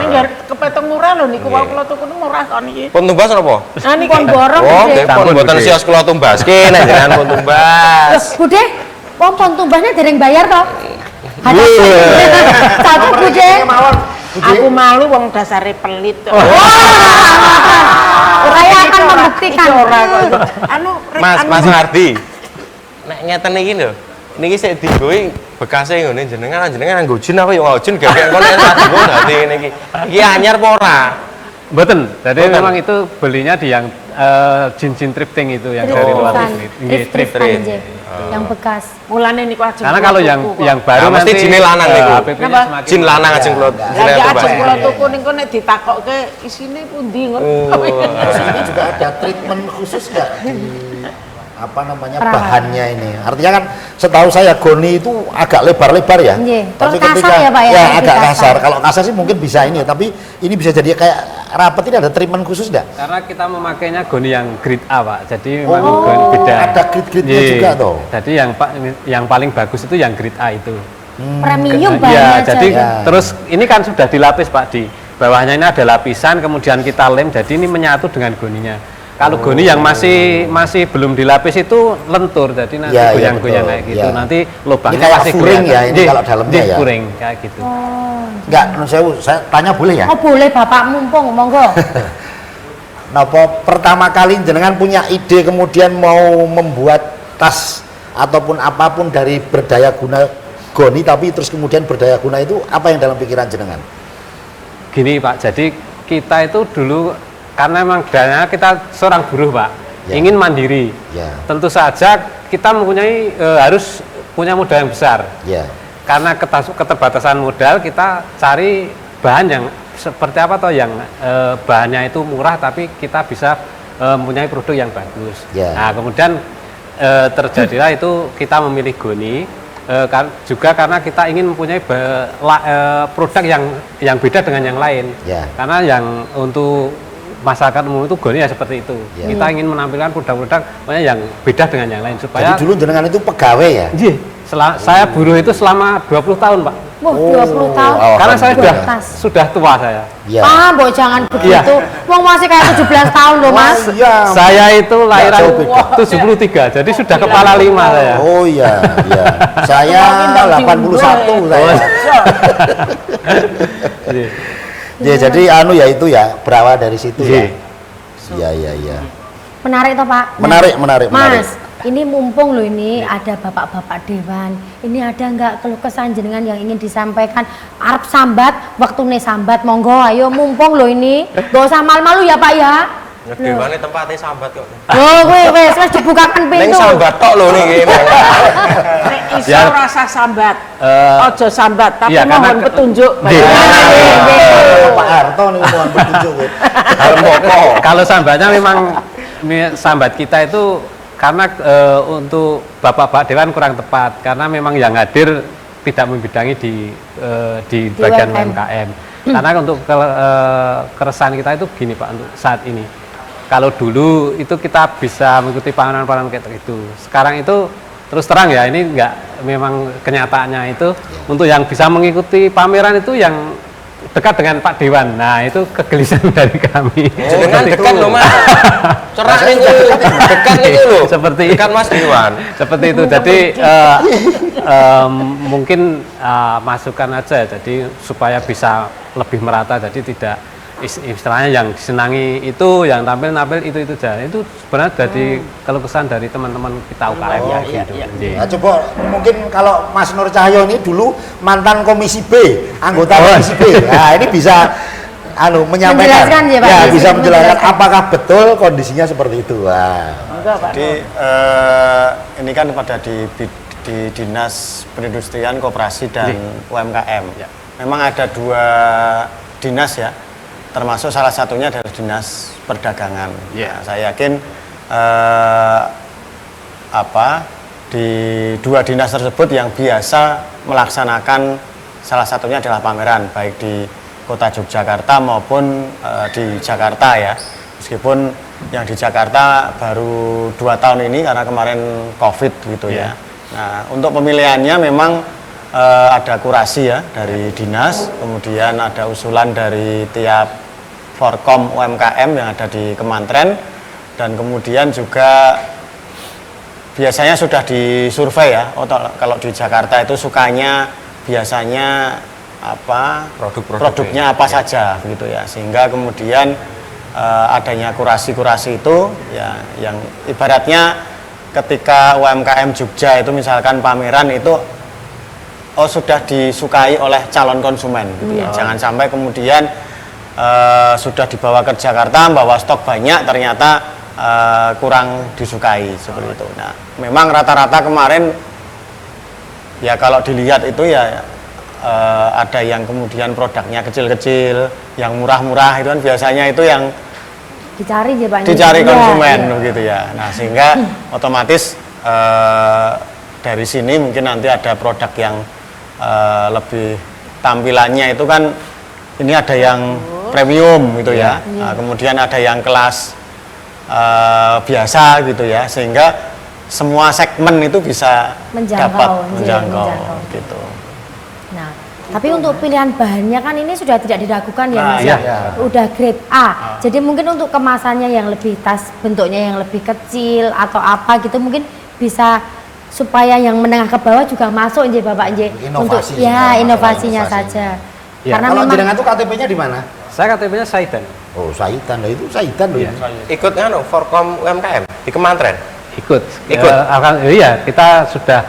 Ning nggih kepeteng murah lho niku kula tuku murah kok niki. Pun tumbas napa? Nah niki kon borong Oh, nggih pun mboten sios kula tumbaske nek jenengan pun tumbas. Bude, pon tumbasnya dereng bayar toh? Satu Bude. Aku malu wong dasare pelit. Saya akan membuktikan. Anu Mas Hardi. Nek ngeten iki lho. Niki sik digowi bekase ngene jenengan nganggo jin apa ya jin gawe kon nek sadgo dadi ngene iki. Iki anyar apa ora? Mboten. Jadi memang itu belinya di yang jin-jin thrifting itu yang dari luar negeri. Nggih, Thrifting yang bekas. mulane niku ajeng. Karena kalau yang baru Nah, mesti nanti jine lanang niku. APP-nya semakin Jin lanang ajeng kula. Lah ajeng kula tuku niku nek ditakokke isine pundi ngono. Ini juga ada treatment khusus nggak di apa namanya bahannya ini? Artinya kan setahu saya goni itu agak lebar-lebar ya. Tapi kasar ya Pak ya? Agak kasar. Kalau kasar sih mungkin bisa ini, tapi ini bisa jadi kayak rapet. Ini ada treatment khusus nggak? karena kita memakainya goni yang grade A Pak. Jadi memang goni beda. Ada grade-grade-nya juga toh. Jadi yang paling bagus itu yang grade A itu. Premium Ya, banget jadi aja. terus ini kan sudah dilapis Pak, di bawahnya ini ada lapisan, kemudian kita lem, jadi ini menyatu dengan goninya. Kalau goni yang masih belum dilapis itu lentur, jadi nanti Ya, goyang-goyang betul. kayak gitu. Ya. Nanti Ini lubangnya kayak masih furing kelihatan. ya, ini Nggih, kalau dalamnya nggih, ya. furing kayak gitu. Enggak, saya tanya boleh ya? Oh boleh Bapak, mumpung, monggo. Nah, pertama kali jenengan punya ide kemudian mau membuat tas ataupun apapun dari berdaya guna goni, tapi terus kemudian berdaya guna itu apa yang dalam pikiran jenengan? Gini Pak, jadi kita itu dulu karena memang dana kita seorang buruh Pak, ingin mandiri. Tentu saja kita mempunyai harus punya modal yang besar. Karena keterbatasan modal, kita cari bahan yang seperti apa toh yang bahannya itu murah tapi kita bisa mempunyai produk yang bagus. Nah, kemudian terjadilah itu kita memilih goni juga karena kita ingin mempunyai produk yang beda dengan yang lain. Karena yang untuk masyarakat umum itu goni ya seperti itu. Kita ingin menampilkan produk-produk yang beda dengan yang lain supaya. Jadi dulu jenengan itu pegawai ya? Saya buruh itu selama 20 tahun Pak. Wah, 20 tahun. Karena saya Alhamdulillah. sudah tua saya. Iya. Mbok jangan begitu. Wong masih kayak 17 tahun loh, Mas. Iya. Saya itu lahiran jauh beda. 73, jadi sudah kepala 5 saya. Oh iya, iya. Saya 81 saya. Iya. Ya, jadi anu ya itu ya, berawal dari situ ya. Iya. Iya, iya. Menarik toh, Pak? Menarik, menarik, menarik. Mas, ini mumpung loh ini ada bapak-bapak dewan. Ini ada nggak keluh kesah jenengan yang ingin disampaikan? Arab sambat, waktu nih sambat, monggo ayo mumpung loh ini. Gak usah malu-malu ya Pak ya. Dewane tempatnya sambat kok. Oh, wes dibukakan Ning pintu. sambat tok lho niki. Nek iso Ya. rasa sambat. Eh, Ojo sambat, tapi iya, karena mohon petunjuk. Nggih. Pak Harto nih mohon petunjuk. Kalau sambatnya memang sambat kita itu karena untuk bapak-bapak dewan kurang tepat karena memang yang hadir tidak membidangi di bagian UMKM. Karena untuk keresahan kita itu begini Pak untuk saat ini. Kalau dulu itu kita bisa mengikuti pameran-pameran kayak itu. Sekarang itu terus terang ya ini enggak memang kenyataannya itu untuk yang bisa mengikuti pameran itu yang dekat dengan Pak Dewan. Nah, itu kegelisahan dari kami. Jenengan Seperti dekat itu. lho Mas. Cerak niku. Dekat niku lho. Seperti dekat Mas Dewan. Seperti itu. Jadi mungkin masukan aja jadi supaya bisa lebih merata jadi tidak istilahnya yang disenangi itu yang tampil itu aja. Itu sebenarnya jadi keluh kesan dari teman-teman kita UKM ya gitu. Nah, coba mungkin kalau Mas Nur Cahyo ini dulu mantan Komisi B, anggota Komisi B. Nah, ini bisa menyampaikan. Menjelaskan ya, Pak. Ya, bisa menjelaskan Menjelaskan. apakah betul kondisinya seperti itu. Wah. Jadi ini kan pada di Dinas Perindustrian, Koperasi dan UMKM. Memang ada 2 dinas ya, termasuk salah satunya adalah Dinas Perdagangan. Nah, saya yakin di 2 dinas tersebut yang biasa melaksanakan salah satunya adalah pameran baik di Kota Yogyakarta maupun di Jakarta ya. Meskipun yang di Jakarta baru 2 tahun ini karena kemarin COVID gitu ya. Nah, untuk pemilihannya memang ada kurasi ya dari dinas, kemudian ada usulan dari tiap Forkom UMKM yang ada di Kementerian, dan kemudian juga biasanya sudah disurvei ya. Kalau di Jakarta itu sukanya biasanya produknya apa saja gitu ya, sehingga kemudian adanya kurasi-kurasi itu ya yang ibaratnya ketika UMKM Jogja itu misalkan pameran itu sudah disukai oleh calon konsumen gitu ya. Jangan sampai kemudian sudah dibawa ke Jakarta bawa stok banyak ternyata kurang disukai seperti itu. Nah, memang rata-rata kemarin ya kalau dilihat itu ya ada yang kemudian produknya kecil-kecil, yang murah-murah itu kan biasanya itu yang Dicari ya Pak. dicari konsumen Iya. gitu ya. Nah, sehingga otomatis dari sini mungkin nanti ada produk yang lebih tampilannya itu kan ini ada yang premium gitu ya. Nah, kemudian ada yang kelas biasa gitu ya, sehingga semua segmen itu bisa dapat menjangkau gitu. Nah, tapi untuk pilihan bahannya kan ini sudah tidak diragukan ya Mas. iya. Udah grade A. Jadi mungkin untuk kemasannya yang lebih bentuknya yang lebih kecil atau apa gitu mungkin bisa supaya yang menengah ke bawah juga masuk nje Bapak nje. Untuk Inovasi, ya masalah inovasinya inovasi. saja. Ya, Karena Kalau memang jenengan tuh KTP-nya di mana? Saya KTP-nya Saidan. Oh, Saidan loh, itu Saidan loh. Iya. ini. Ikut Forkom UMKM di Kementerian. Ikut. Ikut. Iya, kita sudah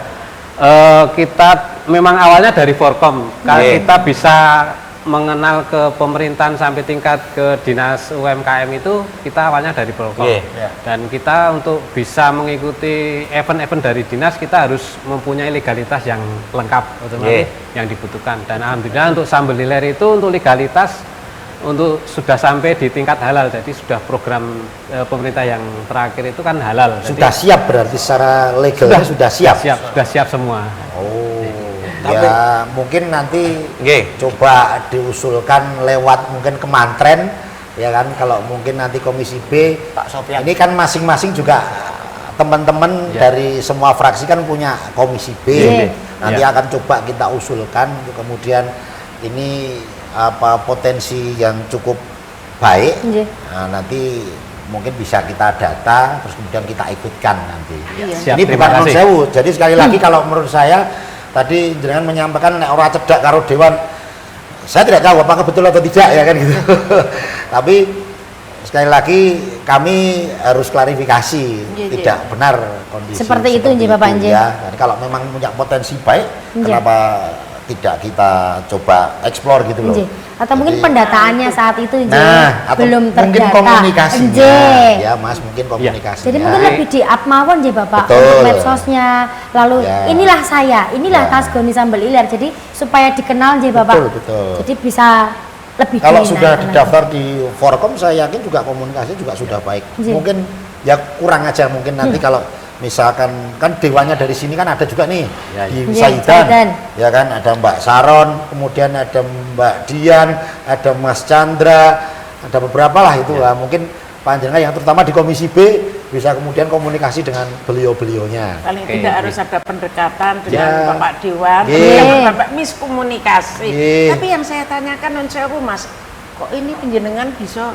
kita memang awalnya dari Forkom. Kalau Iya. kita bisa mengenal ke pemerintahan sampai tingkat ke dinas UMKM itu kita awalnya dari Forkom. Iya. Dan kita untuk bisa mengikuti event-event dari dinas kita harus mempunyai legalitas yang lengkap otomatis yang dibutuhkan. Dan alhamdulillah untuk sambal liler itu untuk legalitas untuk sudah sampai di tingkat halal. Jadi sudah program pemerintah yang terakhir itu kan halal. Jadi Sudah siap berarti secara legalnya sudah siap. sudah siap semua. Oh. Ya, mungkin nanti Nggih. coba diusulkan lewat mungkin Kementerian ya kan, kalau mungkin nanti Komisi B Pak Sopyan. ini kan masing-masing juga teman-teman dari semua fraksi kan punya Komisi B. Nanti akan coba kita usulkan, kemudian ini apa potensi yang cukup baik. Nah, nanti mungkin bisa kita data, terus kemudian kita ikutkan nanti. Siap, Ini bukan non sewu. Jadi sekali lagi kalau menurut saya tadi jenengan menyampaikan nek ora cedak karo dewan, saya tidak tahu apakah betul atau tidak ya kan gitu. Tapi sekali lagi kami harus klarifikasi, tidak benar kondisi seperti itu Bapak Nje. ya. Jadi kalau memang punya potensi baik, kenapa tidak kita coba eksplor gitu loh. Atau mungkin pendataannya saat itu Atau belum terdata. mungkin komunikasinya ya Mas, mungkin komunikasinya. Jadi mungkin lebih di up mawon Bapak Betul. untuk medsosnya. Lalu inilah saya, inilah Ya. Kasgoni Sambal Ilir. Jadi supaya dikenal Bapak. Betul. Jadi bisa lebih Kalau dinaikkan sudah lagi. didaftar di Forkom, saya yakin juga komunikasi juga sudah baik. Mungkin ya kurang aja mungkin nanti kalau misalkan kan dewannya dari sini kan ada juga nih di Saidan, ya kan ada Mbak Saron, kemudian ada Mbak Dian, ada Mas Chandra, ada beberapa lah itu lah. Mungkin panjenengan yang terutama di Komisi B bisa kemudian komunikasi dengan beliau-beliaunya. Paling tidak harus ada pendekatan dengan Ya. Bapak Dewan, Ye. Bapak miskomunikasi. Ye. Tapi yang saya tanyakan non sewu Mas, kok ini penjenengan bisa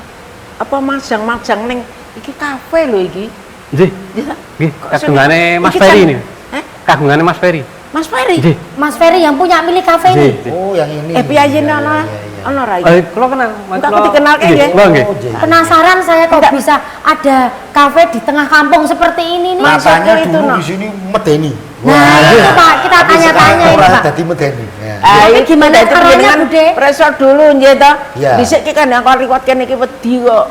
apa majang-majang ning iki kafe lho iki? Nggih. Ya. Nggih, Kok kagungane sudah- Mas iki Ferry kan- ini. Hah? Kagungane Mas Ferry. Mas Ferry? Nggih. Mas Ferry yang punya milik kafe ini. Nggih. Oh, yang ini. Piyayene Ya, ana ya, ya. ana ra iki? Kula kenal. Enggak, aku dikenalke nggih. Kula nggih. Oh, jadi. Penasaran saya kok bisa ada kafe di tengah kampung seperti ini nih. Matanya itu, dulu no. di sini medeni. Nah, itu Pak, kita Tapi tanya-tanya sekarang ini orang Pak. jadi medeni. Ya. Tapi gimana itu caranya, jenengan Bude? Preso dulu nggih ta. Iya. Dhisik ki kan yang liwat kene iki wedi kok.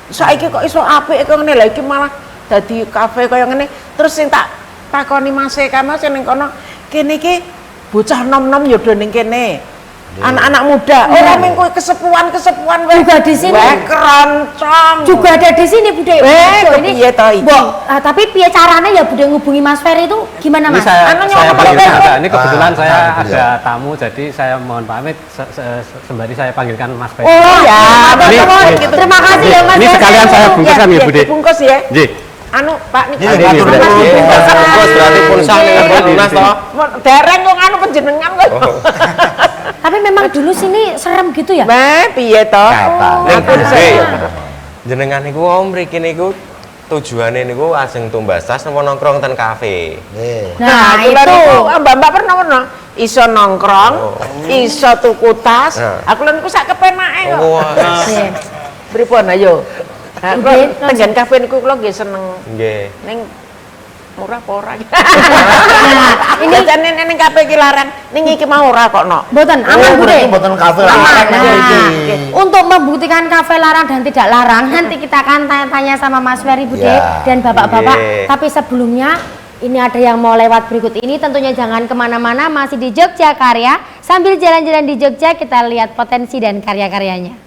Saiki kok iso apik kok ngene lha iki malah dadi kafe kaya ngene. Terus sing tak takoni Mas Ekano sing ning kono kene iki bocah nom-nom ya do ning kene. Anak-anak muda, ora mung kowe kesepuan-kesepuan weh. Juga di sini. Weh keroncong. Juga ada di sini Bude. Kepiye to iki? Tapi piye caranya ya Bude ngubungi Mas Ferry itu gimana Ini Mas? saya Anunya saya apa, panggilkan Pak? ada. Ini kebetulan saya beliau. ada tamu, jadi saya mohon pamit sembari saya panggilkan Mas Ferry. Oh ya, Ini- terima kasih ya Mas. Ini Ferry. sekalian saya bungkuskan ya, Bude. Bungkus ya. Nggih. Anu Pak niki. Ini, Terima Bude. kasih. Bungkus berarti pulsa ning Lunas to. Dereng kok anu panjenengan kok. Tapi memang dulu sini serem gitu ya? Mbah, piye to? Ning Aku Bude. Jenengan niku om mriki niku tujuane niku ajeng tumbas tas napa nongkrong ten kafe. Nih. Nah, kula itu. niku Mbak pernah iso nongkrong, iso tuku tas. Nah. Aku lha niku sak kepenake kok. Oh, Iya. Pripun ayo? Nah, Udah, kula tenggen kafe niku kula nggih seneng. nggih. Ning murah apa ora? Nah, Ini jane ning kafe iki larang, ning iki mau ora kok no. Mboten Oh, aman Bude. berarti mboten kafe Aman. larang Nah, iki. Untuk membuktikan kafe larang dan tidak larang, nanti kita akan tanya-tanya sama Mas Ferry Bude Ya. dan bapak-bapak. Iya. Tapi sebelumnya, ini ada yang mau lewat berikut ini. Tentunya jangan kemana-mana, masih di Jogja Karya. Sambil jalan-jalan di Jogja, kita lihat potensi dan karya-karyanya.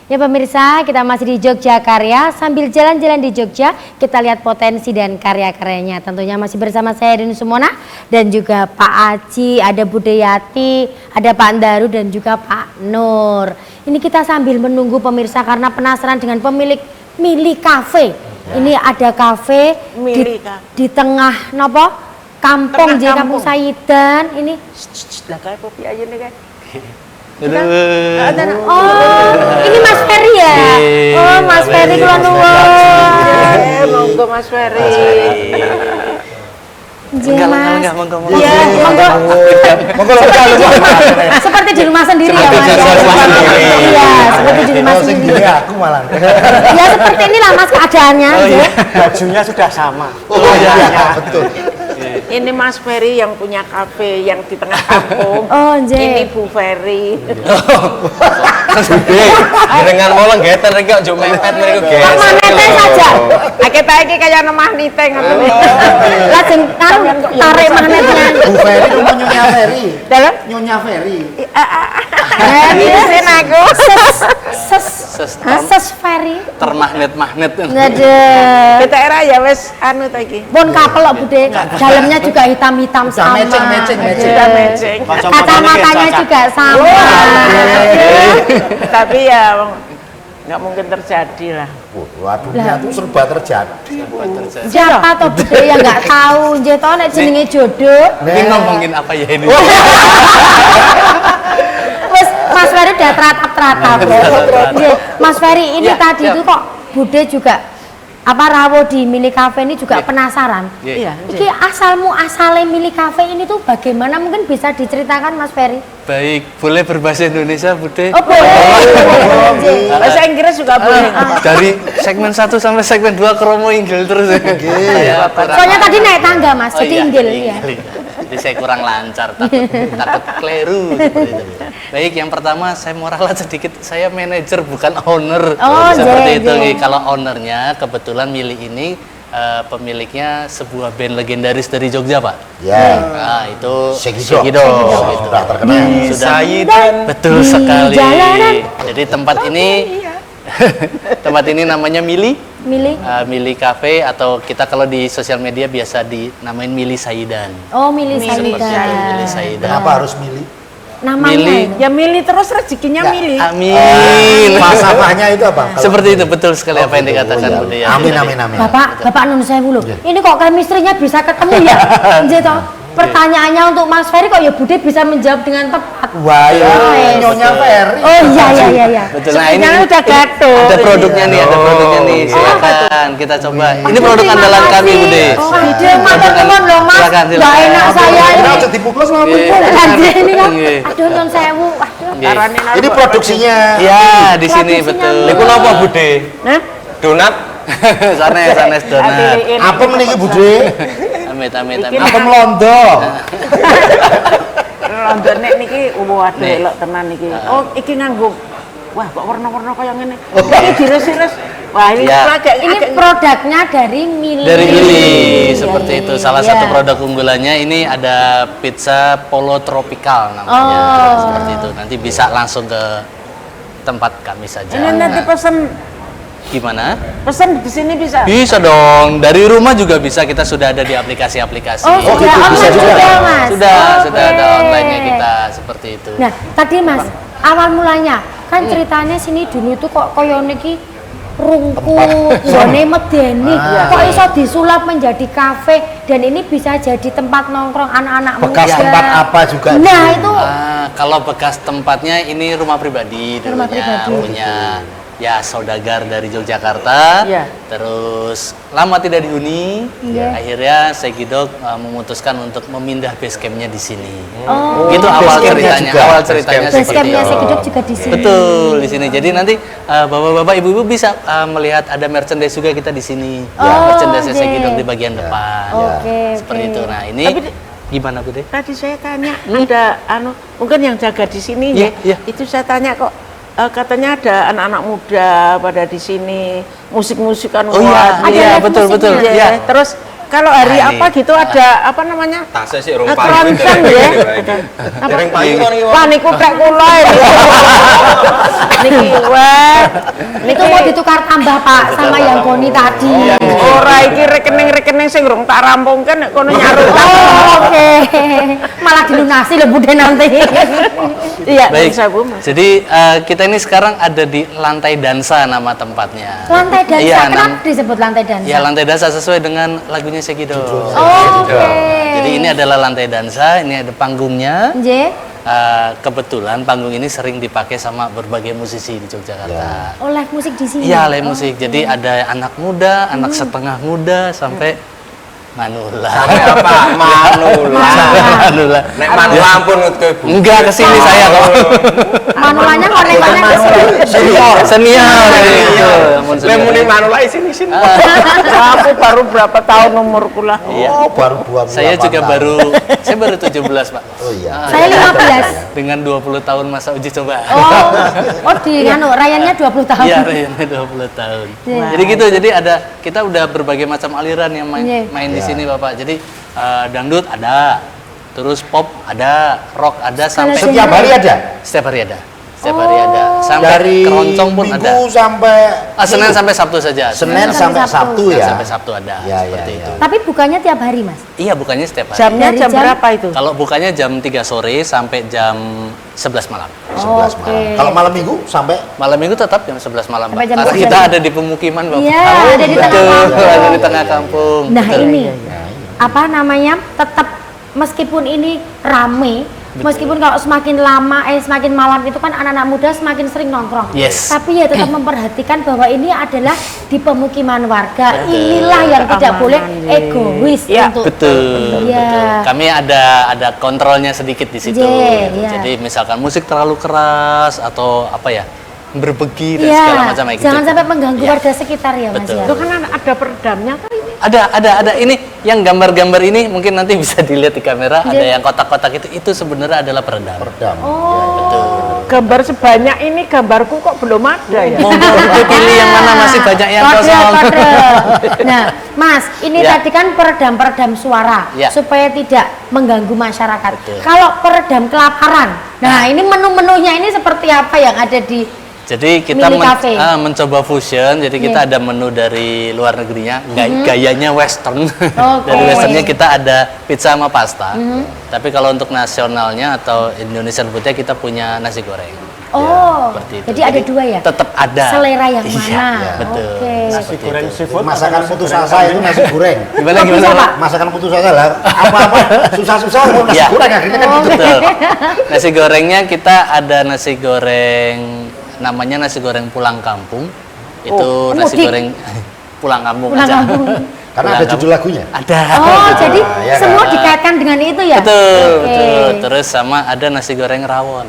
Ya pemirsa, kita masih di Jogja Karya. Sambil jalan-jalan di Jogja, kita lihat potensi dan karya-karyanya. Tentunya masih bersama saya Rini Sumona dan juga Pak Aji, ada Bude Yati, ada Pak Daru dan juga Pak Nur. Ini kita sambil menunggu pemirsa karena penasaran dengan pemilik Mili Cafe. Ini ada kafe Mili di tengah nopo? Kampung, Tengah Kampung kampung. Saidan. Ini Lah kae kopi aja nih kan. oh, ini Mas Ferry ya? Oh, Mas Ferry kula nuwun. Monggo Mas Ferry. Nggih, Mas. monggo. Iya, monggo. Seperti di rumah sendiri ya, Mas. Iya, seperti di rumah Sing sendiri. gini aku malah. Ya, seperti inilah Mas keadaannya. nggih. Bajunya sudah sama. Oh iya, betul. Ini Mas Ferry yang punya kafe yang di tengah kampung. Oh, nggih. Ini Bu Ferry. Gede. Dengan mau lenggetan rek kok jum mepet mriku Pak geser. Manete saja. Kita iki kaya nemah nite ngoten. Lajeng karo tarik manetnya. Bu Ferry rumah Nyonya Ferry. Dalam Nyonya Ferry. Ini aku. Ses Ferry. Termagnet-magnet. Nggak Kita era ya wes anu ta iki. Pun kapel loh Bude, dalamnya juga hitam-hitam sama. Sudah matching. Kacamatanya juga sama. Tapi ya nggak mungkin terjadi lah. Waduh, itu serba terjadi. Siapa toh Bude yang nggak tahu, nggih toh nek jenenge jodoh. Ini ngomongin apa ya ini? Wes Mas Ferry udah teratap-teratap. Nggih, Mas Ferry ini tadi itu kok Bude juga apa rawuh di Mili Cafe ini juga penasaran. Iya. Iki asalnya Mili Cafe ini tuh bagaimana, mungkin bisa diceritakan Mas Ferry? Baik, boleh berbahasa Indonesia, Bude? Oh boleh. Bahasa Inggris juga boleh. Dari segmen 1 sampai segmen 2 kromo inggil terus. Soalnya tadi naik tangga Mas, jadi inggil ya. Jadi saya kurang lancar, takut keliru seperti itu. Baik, yang pertama saya mau ralat sedikit, saya manajer bukan owner. Oh, seperti jeng, itu. jeng. Kalau ownernya kebetulan Mili ini pemiliknya sebuah band legendaris dari Jogja, Pak. Ya. Nah, itu Segido. Segido, gitu. Sudah terkenal. Sudah betul Di sekali. jalanan. Jadi tempat ini tempat ini namanya Mili Mili. Cafe, atau kita kalau di sosial media biasa dinamain Mili Saidan. Oh Mili Seperti itu, Mili Saidan. Saidan. Kenapa harus milih? Namanya. Mili. Ya milih terus rezekinya milih. Amin. Falsafahnya itu apa? Seperti itu, betul sekali apa yang dikatakan iya. Budi ya. Amin, amin, amin. Bapak nun sewu lho. Ini kok chemistry-nya bisa ketemu ya? Nggih toh? Pertanyaannya untuk Mas Ferry kok ya Bude bisa menjawab dengan tepat. Wah, ya, Yes. Nyonya Ferry. Oh iya. Betul. Nah, ini Sebenarnya udah gaduh. ada produknya nih, ada produknya nih. Silakan kita coba. Ini produk andalan kami, Bude. Oh, ide matur nuwun loh Mas. Silakan, Nggak silakan. enak saya ini. Nah, jadi dipukul sama Iya. Lanjut ini kan. Nggih. Aduh nun sewu. Aduh. Nggih. Ini produksinya. Ya, di sini betul. Niku napa Bude? Hah? Donat. Sanes donat. Apa meniki Bude? Amit. Apa melondo? London nek niki waduh elok tenan niki. Oh, iki nganggo. Wah, kok warna-warna kaya ngene. Iki dires-ires. Wah, ini Ya. Ini produknya dari Mili. Dari Mili, Iya, seperti iya, itu. iya. Salah Iya. satu produk unggulannya ini ada pizza Polo Tropical namanya. Oh. Seperti itu. Nanti bisa langsung ke tempat kami saja. Ini nanti pesen Gimana? di sini bisa. Bisa dong. Dari rumah juga bisa. Kita sudah ada di aplikasi-aplikasi. Oh, sudah gitu, online bisa juga, juga. Mas. Sudah ada Oke. online-nya kita seperti itu. Nah, tadi Mas, awal mulanya kan ceritanya sini dulu tuh kok koyo niki rungkut, gone medeni, kok iso disulap menjadi kafe dan ini bisa jadi tempat nongkrong anak-anak muda. Bekas tempat apa juga? Nah, itu Kalau bekas tempatnya ini rumah pribadi Rumah dulunya, pribadi. punya ya saudagar dari Yogyakarta. Iya. Terus lama tidak dihuni, Iya. akhirnya Segidok memutuskan untuk memindah base campnya di sini. Oh. Gitu awal Base campnya ceritanya. juga. Awal ceritanya base seperti campnya itu. Segidok juga di sini. Betul, di sini. Jadi nanti bapak-bapak, ibu-ibu bisa melihat ada merchandise juga kita di sini. Oh, Merchandise oke. Segidok di bagian depan. Oke, Seperti oke. itu. Nah, ini Tapi gimana, Bude? tadi saya tanya ada mungkin yang jaga di sini Iya, ya. iya. Itu saya tanya kok katanya ada anak-anak muda pada di sini musik-musikan. Oh iya, wah, iya, live betul, musiknya. betul. Iya. Iya. Terus kalau hari Nah, apa ini. gitu ada apa namanya? Tasnya sih rong Keroncong ya. Dereng payu kan iki. Wah niku prek kula ini. Niki wah. Itu mau ditukar tambah Pak sama yang Boni tadi. Ora iki rekening-rekening sing urung tak rampungke nek kono nyaru. Oh, oke. Malah dilunasi loh Bude nanti. Iya, Baik. bisa Bu, Mas. Jadi kita ini sekarang ada di Lantai Dansa nama tempatnya. Lantai dansa, Iya, kenapa disebut lantai dansa? Ya, Lantai Dansa sesuai dengan lagunya Segido. Oh, oke. Jadi ini adalah lantai dansa, ini ada panggungnya. Nggih. Kebetulan panggung ini sering dipakai sama berbagai musisi di Yogyakarta. Oh, live musik di sini. Iya, live musik. Jadi ada anak muda, anak setengah muda, sampai Manula. Sampai apa? Manula. Manula. Nek Manula ampun kowe. Enggak kesini saya kok. Manulanya konek-konek Senior. Senior. Iya, ampun Nek senior. muni Manula sini. Aku baru berapa tahun umurku lah. Iya. Oh, baru 28 Saya juga tahun. saya baru 17, Pak. Oh iya. Saya 15. Dengan 20 tahun masa uji coba. Oh di nganu Ryannya 20 tahun. Iya, Rayana 20 tahun. Iya. Jadi gitu, jadi kita udah berbagai macam aliran yang Iya. main di sini, Bapak. Jadi dangdut ada, terus pop ada, rock ada, sampai Setiap hari ada? setiap hari ada. Setiap hari ada. Sampai Dari keroncong pun Minggu ada. sampai Senin sampai Sabtu saja. Senin sampai sampai Sabtu. Sabtu Senin ya. sampai Sabtu ada. Ya, seperti ya, itu. Tapi bukannya tiap hari, Mas? Iya, bukannya setiap hari. Jamnya Dari jam jam? berapa itu? Kalau bukannya jam 3 sore sampai jam 11 malam. 11 Oke. malam. Kalau malam Minggu sampai Malam Minggu tetap jam 11 malam, Sampai Pak. jam Karena 11. kita ada di pemukiman, Bapak. Iya, ada di tengah Betul, kampung. ada di tengah kampung. Nah Betul. ini apa namanya tetap meskipun ini rame, meskipun kalau semakin lama semakin malam itu kan anak-anak muda semakin sering nongkrong. Yes. Tapi ya tetap memperhatikan bahwa ini adalah di pemukiman warga. Inilah yang tidak boleh egois Ya, untuk Betul, Iya. betul. Kami ada kontrolnya sedikit di situ. Iya, gitu. iya. Jadi misalkan musik terlalu keras atau apa ya, berbegi dan Iya, segala macam kayak gitu. jangan sampai mengganggu Iya. warga sekitar ya Mas Betul. ya. Itu kan ada peredamnya kan ini. Ada. Ini yang gambar-gambar ini mungkin nanti bisa dilihat di kamera. Ada Iya. yang kotak-kotak itu sebenarnya adalah peredam. redam. Oh. Gambar sebanyak ini gambarku kok belum ada ya? Monggo pilih yang mana masih banyak yang Kode, kosong. kode. Nah, Mas, ini Ya. tadi kan peredam-peredam suara Ya. supaya tidak mengganggu masyarakat. Betul. Kalau peredam kelaparan, nah ini menu-menunya ini seperti apa yang ada di Jadi kita Mili Cafe. mencoba fusion. Jadi kita ada menu dari luar negerinya, gayanya western. Oke. Dari westernnya kita ada pizza sama pasta. Tapi kalau untuk nasionalnya atau Indonesian foodnya kita punya nasi goreng. Oh, seperti itu. jadi ada dua ya? Tetap ada. Selera yang Iya, mana? betul. Oke. Nasi goreng seafood. Masakan atau putus nasi asa goreng itu kambing? nasi goreng. Gimana Kok gimana bisa, Pak? Pak? Masakan putus asa lah. Apa-apa susah-susah mau nasi Ya. goreng akhirnya kan gitu. Betul. Nasi gorengnya kita ada nasi goreng namanya nasi goreng pulang kampung. Itu nasi mudik. goreng pulang kampung Pulang aja. kampung. Karena Pulang ada kampung. judul lagunya. Ada. Oh, jadi ya kan? semua dikaitkan dengan itu ya? Betul, Oke. betul. Terus sama ada nasi goreng rawon.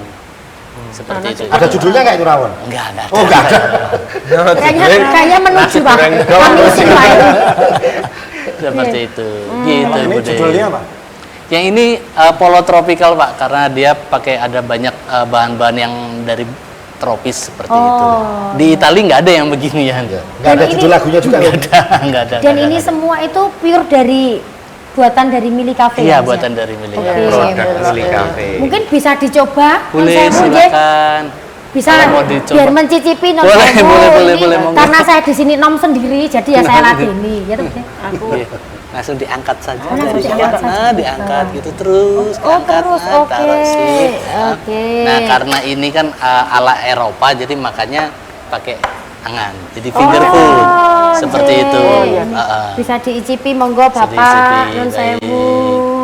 Seperti itu. Ada judulnya nggak itu rawon? Enggak ada. Oh, enggak ada. Kayaknya menuju Pak. goreng Kami sih Pak itu. Seperti itu. Gitu, Kalau ini Bude. judulnya apa? Yang ini polo tropikal, Pak, karena dia pakai ada banyak bahan-bahan yang dari tropis seperti itu. Oh. Di Italia nggak ada yang beginian. Nggak ada Dan judul ini- lagunya juga. Nggak ada, nggak ada. Dan nggak ini ada. semua itu pure dari buatan dari Mili Cafe Iya, ya, Mas, buatan ya? dari milik. Oke. Produk Mili Cafe. Mungkin bisa dicoba. Boleh, Nun Sewu, Nggih. silakan. Bisa Kalau mau dicoba. biar mencicipi Nun Boleh, Sewu. boleh, Ini boleh, monggo. karena saya di sini nom sendiri, jadi ya saya ladeni. Gitu. Iya, langsung diangkat saja Oh, langsung dari diangkat sana, saja. diangkat gitu terus. Oh, diangkat, terus, nah, oke. taruh sip. Nah. Oke. Nah, karena ini kan ala Eropa, jadi makanya pakai tangan. Jadi finger Oh, food. Seperti nggih. itu. Oh, iya. Bisa Bisa diicipi monggo Bapak diicipi, Nun baik. Sewu.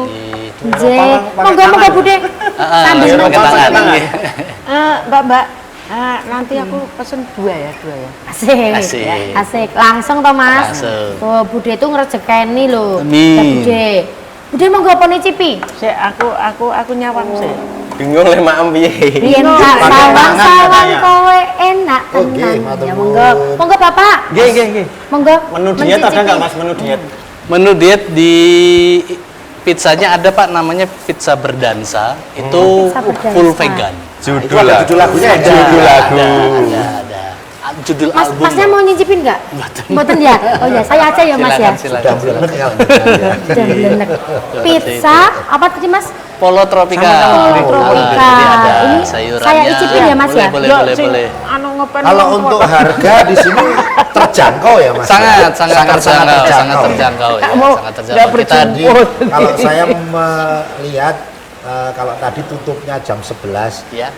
Gitu. Nggih. Monggo monggo Bude. Sambil langsung pakai tangan. mencicipi. Iya. Mbak, nanti aku pesen dua ya. Asik. Asik. Asik. Langsung toh Mas. Langsung. Tuh Bude itu ngerejekeni loh. Amin. Ya, Bude. Bude monggo apa nyicipi? Aku nyawang sih. Bingung le mak piye. Biyen tak Pakai tangan sawang-sawang katanya. kowe enak Oke, tenan. matur Ya nuwun. monggo. Monggo Bapak. Nggih. Monggo. Menu diet ada nggak Mas? Menu diet? Menu diet di pizzanya ada Pak, namanya pizza berdansa. Itu Pizza berdansa. full vegan. Itu ada judul lagunya ada. Judul lagu. Ada. Judul Mas, album. Masnya mau nyicipin nggak? Mboten. Mboten ya? Oh ya, saya aja ya Mas ya. Silakan, Sudah silakan. bulan Sudah belenek. Pizza apa tadi Mas? Polo tropika. Polo tropika. Jadi ada Ini sayurannya. saya icipin ya, Mas, ya? Boleh. Anu ngepen. Kalau untuk harga di sini terjangkau ya Mas. Sangat terjangkau, sangat ya. terjangkau ya, Mau sangat nggak terjangkau. Kita Jadi kalau saya melihat kalau tadi tutupnya jam 11 ya.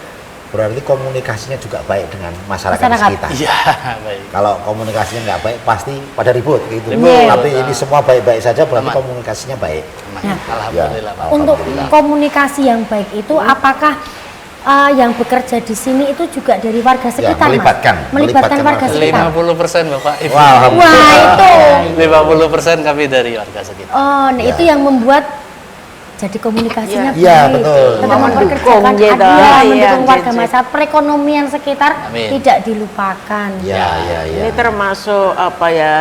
berarti komunikasinya juga baik dengan masyarakat, Masyarakat. sekitar. Iya, baik. Kalau komunikasinya nggak baik pasti pada ribut gitu. Ribut. Tapi ini semua baik-baik saja berarti Aman. komunikasinya baik. Alhamdulillah, Pak. Untuk Alhamdulillah. komunikasi yang baik itu apakah yang bekerja di sini itu juga dari warga sekitar, melibatkan. Mas? Melibatkan warga sekitar. 50% Bapak Ibu. Wah, Wah, itu. 50% kami dari warga sekitar. Oh, nah itu yang membuat jadi komunikasinya Iya, baik. betul. Tetap memperkerjakan Mendukung gitu. mendukung warga Iya, masa perekonomian sekitar Amin. tidak dilupakan. Ya. Ini termasuk apa ya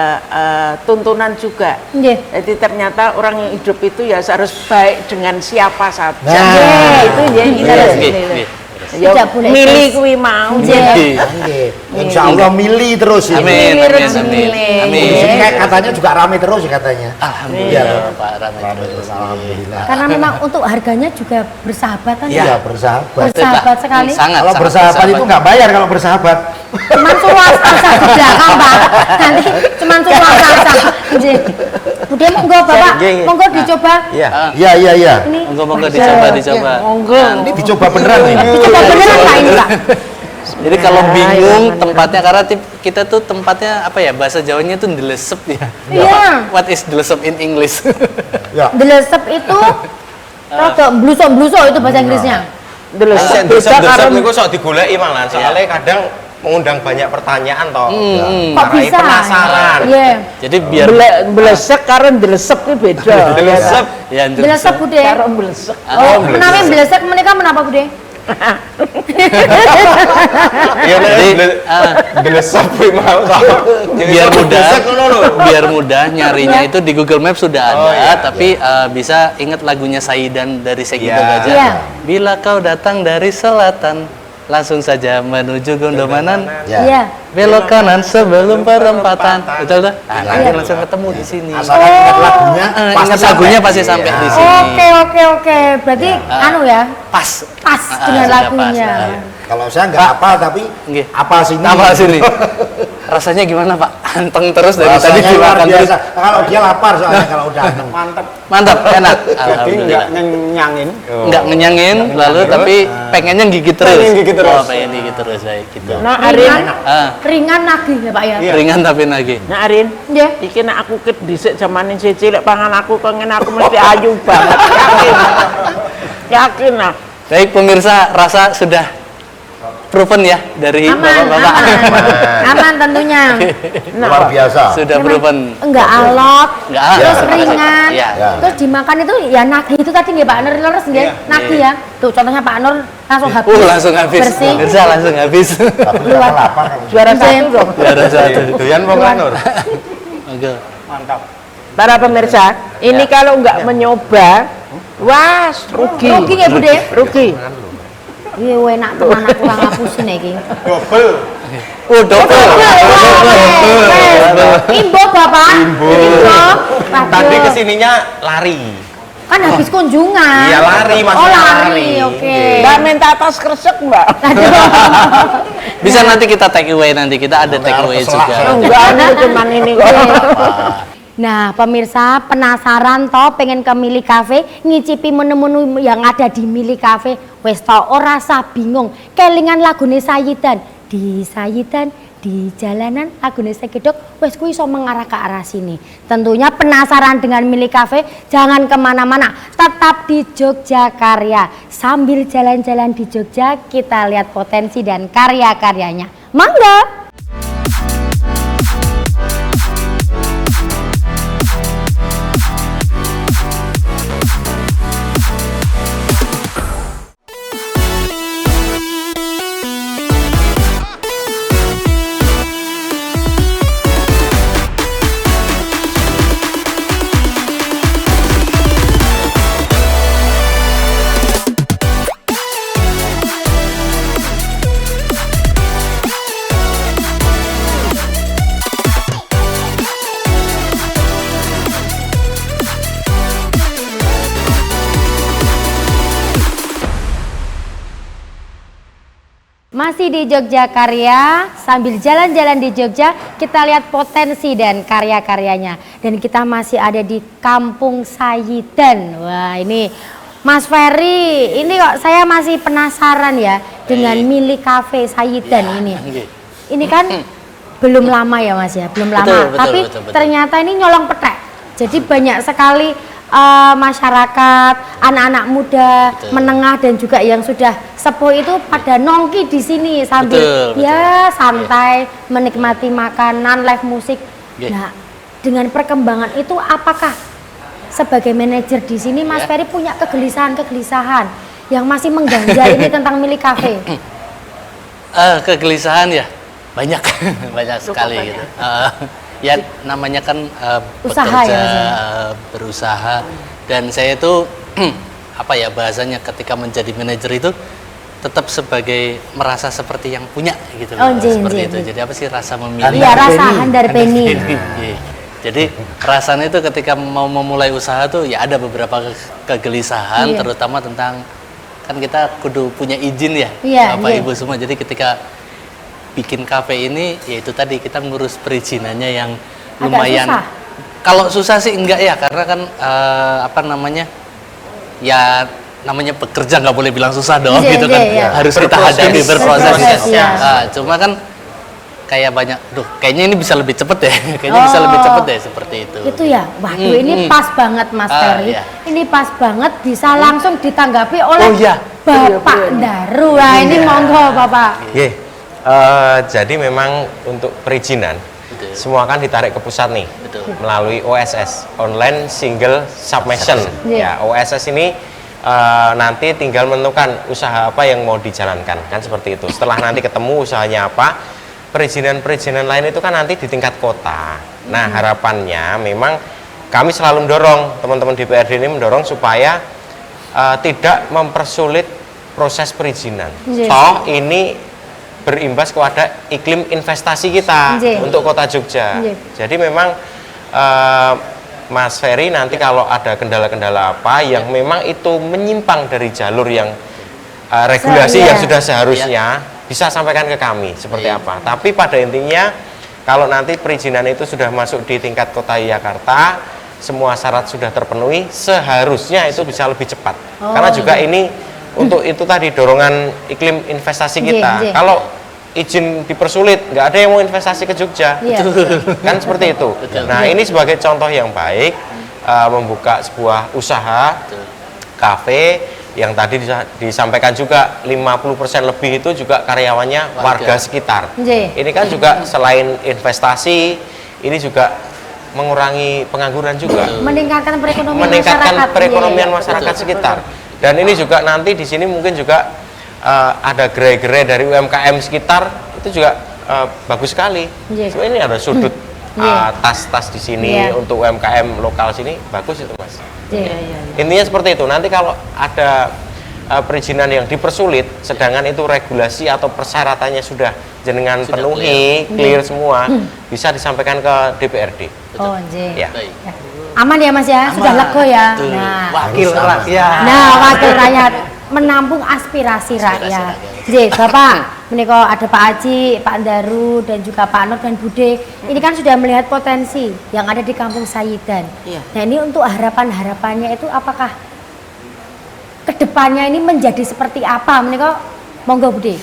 tuntunan juga. Nggih. Jadi ternyata orang yang hidup itu ya harus baik dengan siapa saja. Nah. Nggih, itu ya kita Nggih, ini. nggih. Ya, Tidak boleh milih terus. kuwi mau. Nggih. Nggih. Insya Allah milih terus ini. Amin, Milih amin, rezeki. amin. Di Amin. sini kayak katanya juga rame terus ya katanya. Alhamdulillah Iya. Pak, ramai Rame terus. terus, alhamdulillah. Karena memang untuk harganya juga bersahabatan. Iya, bersahabat. Bersahabat sekali. Sangat. Kalau sangat bersahabat itu nggak bayar kalau bersahabat. Cuman suruh asal di belakang, Pak. Nanti cuman suruh asal. Bude monggo Bapak, Nggih, nggih. monggo dicoba. Iya. Iya. Ini Monggo dicoba. Monggo. Ini dicoba beneran ini. dicoba beneran Pak ini, Pak. Jadi kalau bingung tempatnya karena kita tuh tempatnya apa ya bahasa Jawanya tuh ndelesep ya. Iya. What is ndelesep in English? Ya. Delesep itu rada blusok-blusok itu bahasa Inggrisnya. Delesep Desep beda karo niku sok digoleki malah. Soalnya kadang mengundang banyak pertanyaan toh. Kok Marai bisa? penasaran. Iya. Jadi biar blesek karo delesep ki beda. Delesep. ya Delesep Bude. Karo blesek. Oh, menawi blesek menika menapa Bude? Iya Jadi, delesep kuwi mau toh. biar mudah Desek ngono lho. biar mudah nyarinya itu di Google Maps sudah ada Oh, iya, tapi bisa ingat lagunya Saidan dari Segitu Iya. Gajah. Iya. Bila kau datang dari selatan langsung saja menuju Gondomanan, Ya. Iya. belok kanan sebelum perempatan. Betul tuh? Nah, nanti langsung ketemu di sini. Asalkan ingat lagunya, Ingat lagunya pasti sampai di sini. Oke. Berarti anu ya, Pas. pas dengan sudah lagunya. pas. Kalau saya nggak apa tapi Nggih. apa sini. Apa sini? Rasanya gimana Pak? Anteng terus dari tadi Rasanya luar dimakan terus. biasa. Kalau dia lapar soalnya kalau udah anteng. Mantap, enak. Jadi Alhamdulillah. nggak ngenyangin. Nggak ngenyangin, lalu tapi pengennya gigit terus. Pengen gigit terus. Oh, pengen gigit terus baik gitu. Nah, Arin, Ringan nagih ya Pak ya. Ringan tapi nagih. nah Arin, Nggih. iki nek aku ket dhisik zamane cilik pangan aku kongen aku mesti ayu banget. Yakin. Yakin lah. Baik pemirsa, rasa sudah proven ya dari Aman, bapak-bapak. aman tentunya. Luar biasa. Sudah proven. Enggak alot, Nggak terus alot. ringan, Iya. Ya. terus dimakan itu ya nagih itu tadi nggih Pak Nur leres nggih, nagih ya. Tuh contohnya Pak Nur langsung habis. Langsung habis. Bersih. Pemirsa langsung habis. Tapi Luar. jangan lapar. Juara satu dong. Juara satu. Doyan wong Nur. Oke. Mantap. Para pemirsa, ini kalau nggak menyoba, wah rugi. Rugi nggih Bude? Rugi. Iya enak tenan aku ora ngapusin iki. Double. Oh, double. Imbo Bapak. Imbo. Tadi kesininya lari. Kan habis kunjungan. Iya, lari, Mas. Oh lari, Lari. oke. Mbak minta tas kresek Mbak. Bisa nanti kita take away nanti kita ada take away juga. Enggak, aku cuman ini kok. Nah, pemirsa penasaran toh pengen ke Mili Cafe ngicipi menu-menu yang ada di Mili Cafe. Wes toh ora usah bingung. Kelingan lagune Sayidan di Sayidan di jalanan lagune Segedok wes kuwi iso mengarah ke arah sini. Tentunya penasaran dengan Mili Cafe, jangan kemana-mana, tetap di Jogjakarya. Sambil jalan-jalan di Jogja, kita lihat potensi dan karya-karyanya. Mangga! Masih di Jogjakarya, sambil jalan-jalan di Jogja, kita lihat potensi dan karya-karyanya. Dan kita masih ada di Kampung Sayidan. Wah ini Mas Ferry, ini kok saya masih penasaran ya dengan Mili Cafe Sayidan ini. Ini kan belum lama ya Mas ya, belum lama. Betul, Tapi betul. ternyata ini nyolong petek. Jadi banyak sekali masyarakat, anak-anak muda, Betul. menengah dan juga yang sudah sepuh itu pada nongki di sini sambil Betul, ya santai menikmati makanan, live musik. Iya. Nah, dengan perkembangan itu apakah sebagai manajer di sini Mas Iya. Ferry punya kegelisahan yang masih mengganjal ini tentang milik kafe? Kegelisahan ya banyak banyak sekali gitu. Ya namanya kan Usaha bekerja, ya, Mas ya? berusaha, dan saya itu apa ya bahasanya ketika menjadi manajer itu tetap sebagai merasa seperti yang punya gitu Oh, loh, nggih, seperti nggih, itu. nggih. Jadi apa sih rasa memilih? Iya, rasa handar beni. Iya. Jadi rasanya itu ketika mau memulai usaha tuh ya ada beberapa kegelisahan, Iya. terutama tentang kan kita kudu punya izin ya, Iya, Bapak iya. Ibu semua. Jadi ketika bikin kafe ini, yaitu tadi kita ngurus perizinannya yang Agak lumayan. susah? Kalau susah sih enggak ya, karena kan apa namanya, ya namanya bekerja nggak boleh bilang susah dong, Iya, gitu iya, kan. iya. Harus kita hadapi berproses. Berproses, Ya. iya. Cuma kan kayak banyak, kayaknya ini bisa lebih cepet ya, kayaknya bisa lebih cepet deh seperti itu. Itu ya, waduh ini pas banget Mas Ferry. iya. Ini pas banget bisa langsung ditanggapi oleh Oh, iya. Bapak Daru. Nah, ini monggo Bapak. Nggih. Jadi memang untuk perizinan Betul. semua kan ditarik ke pusat nih Betul. melalui OSS, Online Single Submission. Iya. Ya, OSS ini nanti tinggal menentukan usaha apa yang mau dijalankan, kan seperti itu. Setelah nanti ketemu usahanya apa, perizinan-perizinan lain itu kan nanti di tingkat kota. Nah, harapannya memang kami selalu mendorong teman-teman DPRD ini mendorong supaya tidak mempersulit proses perizinan. Iya. Toh ini berimbas kepada iklim investasi kita Iya. untuk Kota Jogja. Iya. Jadi memang Mas Ferry nanti kalau ada kendala-kendala apa yang memang itu menyimpang dari jalur yang regulasi Iya. yang sudah seharusnya bisa sampaikan ke kami seperti Iya. apa. Tapi pada intinya kalau nanti perizinan itu sudah masuk di tingkat Kota Yogyakarta, semua syarat sudah terpenuhi, seharusnya itu bisa lebih cepat. Oh, Karena juga ini untuk itu tadi dorongan iklim investasi Iya, kita. iya. Kalau izin dipersulit, nggak ada yang mau investasi ke Jogja. Iya. Kan seperti itu. Nah, ini sebagai contoh yang baik membuka sebuah usaha kafe yang tadi disampaikan juga 50% lebih itu juga karyawannya warga sekitar. Iya. Ini kan juga selain investasi, ini juga mengurangi pengangguran juga. Meningkatkan perekonomian Meningkatkan masyarakat. perekonomian Iya, iya. masyarakat sekitar. Dan ini juga nanti di sini mungkin juga ada gerai-gerai dari UMKM sekitar itu juga bagus sekali. Iya. So, ini ada sudut Iya. tas-tas di sini Iya. untuk UMKM lokal sini bagus itu, Mas. Iya. Intinya seperti itu. Nanti kalau ada perizinan yang dipersulit, sedangkan itu regulasi atau persyaratannya sudah jenengan Sudah penuhi, clear semua, bisa disampaikan ke DPRD. Oh, iya. Ya. Ya. Aman ya Mas ya, sudah lego ya. Betul. Nah, Wakil Harus aman. rakyat. Nah, wakil rakyat menampung aspirasi rakyat. Jadi, Bapak, menika ada Pak Aji, Pak Daru, dan juga Pak Nur dan Bude. Ini kan sudah melihat potensi yang ada di Kampung Sayidan. Iya. Nah, ini untuk harapannya itu apakah kedepannya ini menjadi seperti apa? Menika, monggo Bude.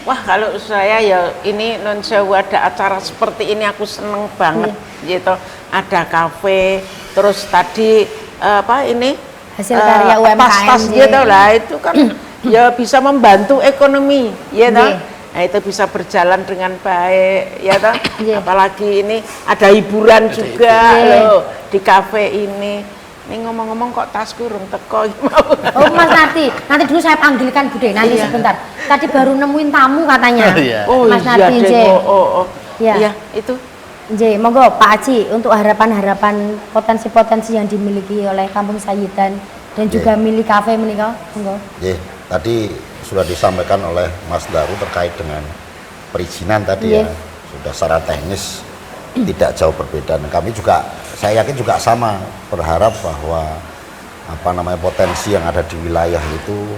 Wah, kalau saya ya ini non sewu ada acara seperti ini aku seneng banget gitu. Ada kafe, terus tadi apa ini Hasil karya UMKM, tas-tas J. gitu lah itu kan ya bisa membantu ekonomi ya toh. J. Nah, itu bisa berjalan dengan baik ya toh. J. Apalagi ini ada hiburan juga J. loh di kafe ini. Ini ngomong-ngomong kok tasku urung teko mau. Oh Mas nanti dulu saya panggilkan Bude, nanti Iya. sebentar. Tadi baru nemuin tamu katanya. Iya. Oh Mas iya Nardi, deh. J. Oh. Iya. Iya, itu. J, monggo Pak Aji untuk harapan-harapan potensi-potensi yang dimiliki oleh Kampung Sayidan dan juga milik kafe menika, monggo. Ye, tadi sudah disampaikan oleh Mas Daru terkait dengan perizinan tadi Ye. ya, sudah secara teknis tidak jauh berbeda. Dan kami juga, saya yakin juga sama berharap bahwa apa namanya potensi yang ada di wilayah itu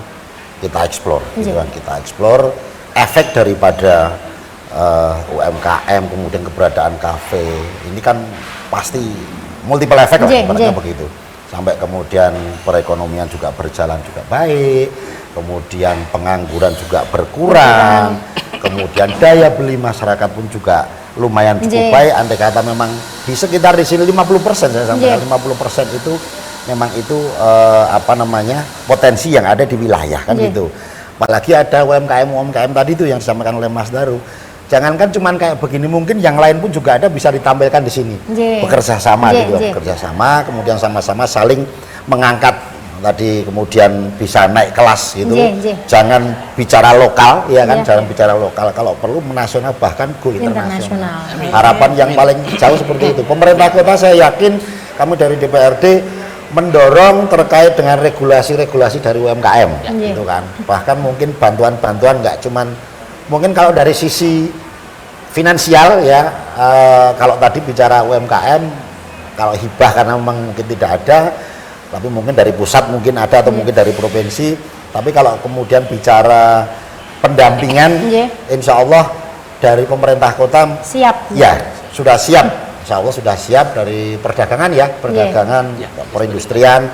kita eksplor, gitu Ye. kan, kita eksplor efek daripada UMKM kemudian keberadaan kafe ini kan pasti multiple efek lah Ye, ibaratnya ye. begitu. Sampai kemudian perekonomian juga berjalan juga baik, kemudian pengangguran juga berkurang, kemudian daya beli masyarakat pun juga lumayan cukup Nggih. baik. Andai kata memang di sekitar di sini 50% saya sampaikan Nggih. 50% itu memang itu potensi yang ada di wilayah kan Iya. gitu. Apalagi ada UMKM tadi itu yang disampaikan oleh Mas Daru. Jangankan cuman kayak begini, mungkin yang lain pun juga ada bisa ditampilkan di sini. Iya. Bekerja sama Iya, gitu, iya. bekerja sama, kemudian sama-sama saling mengangkat tadi, kemudian bisa naik kelas gitu. Iya, iya. Jangan bicara lokal, ya kan? Iya. Jangan bicara lokal. Kalau perlu menasional, bahkan go internasional. Internasional. Harapan yang paling jauh seperti itu. Pemerintah kota saya yakin kami dari DPRD mendorong terkait dengan regulasi-regulasi dari UMKM, Iya. gitu kan. Bahkan mungkin bantuan-bantuan nggak cuman, mungkin kalau dari sisi finansial ya, kalau tadi bicara UMKM, kalau hibah karena memang mungkin tidak ada, tapi mungkin dari pusat mungkin ada atau mungkin dari provinsi. Tapi kalau kemudian bicara pendampingan, Iya. insya Allah dari pemerintah kota Siap. ya sudah siap. Insya Allah sudah siap dari perdagangan ya, perdagangan, perindustrian.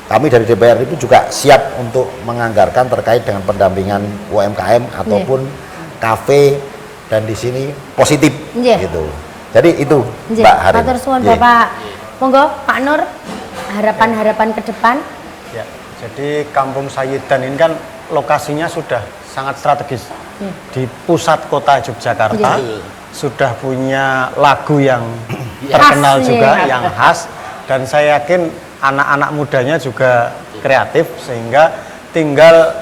Kami dari DPR itu juga siap untuk menganggarkan terkait dengan pendampingan UMKM ataupun kafe, dan di sini positif Iya. gitu. Jadi itu Nggih, Mbak Harin. matur suwun Nggih. Bapak. Monggo Pak Nur, harapan-harapan ke depan. Ya, jadi Kampung Sayidan ini kan lokasinya sudah sangat strategis di pusat kota Yogyakarta. Sudah punya lagu yang terkenal Khas, juga, iya. yang khas, dan saya yakin anak-anak mudanya juga kreatif, sehingga tinggal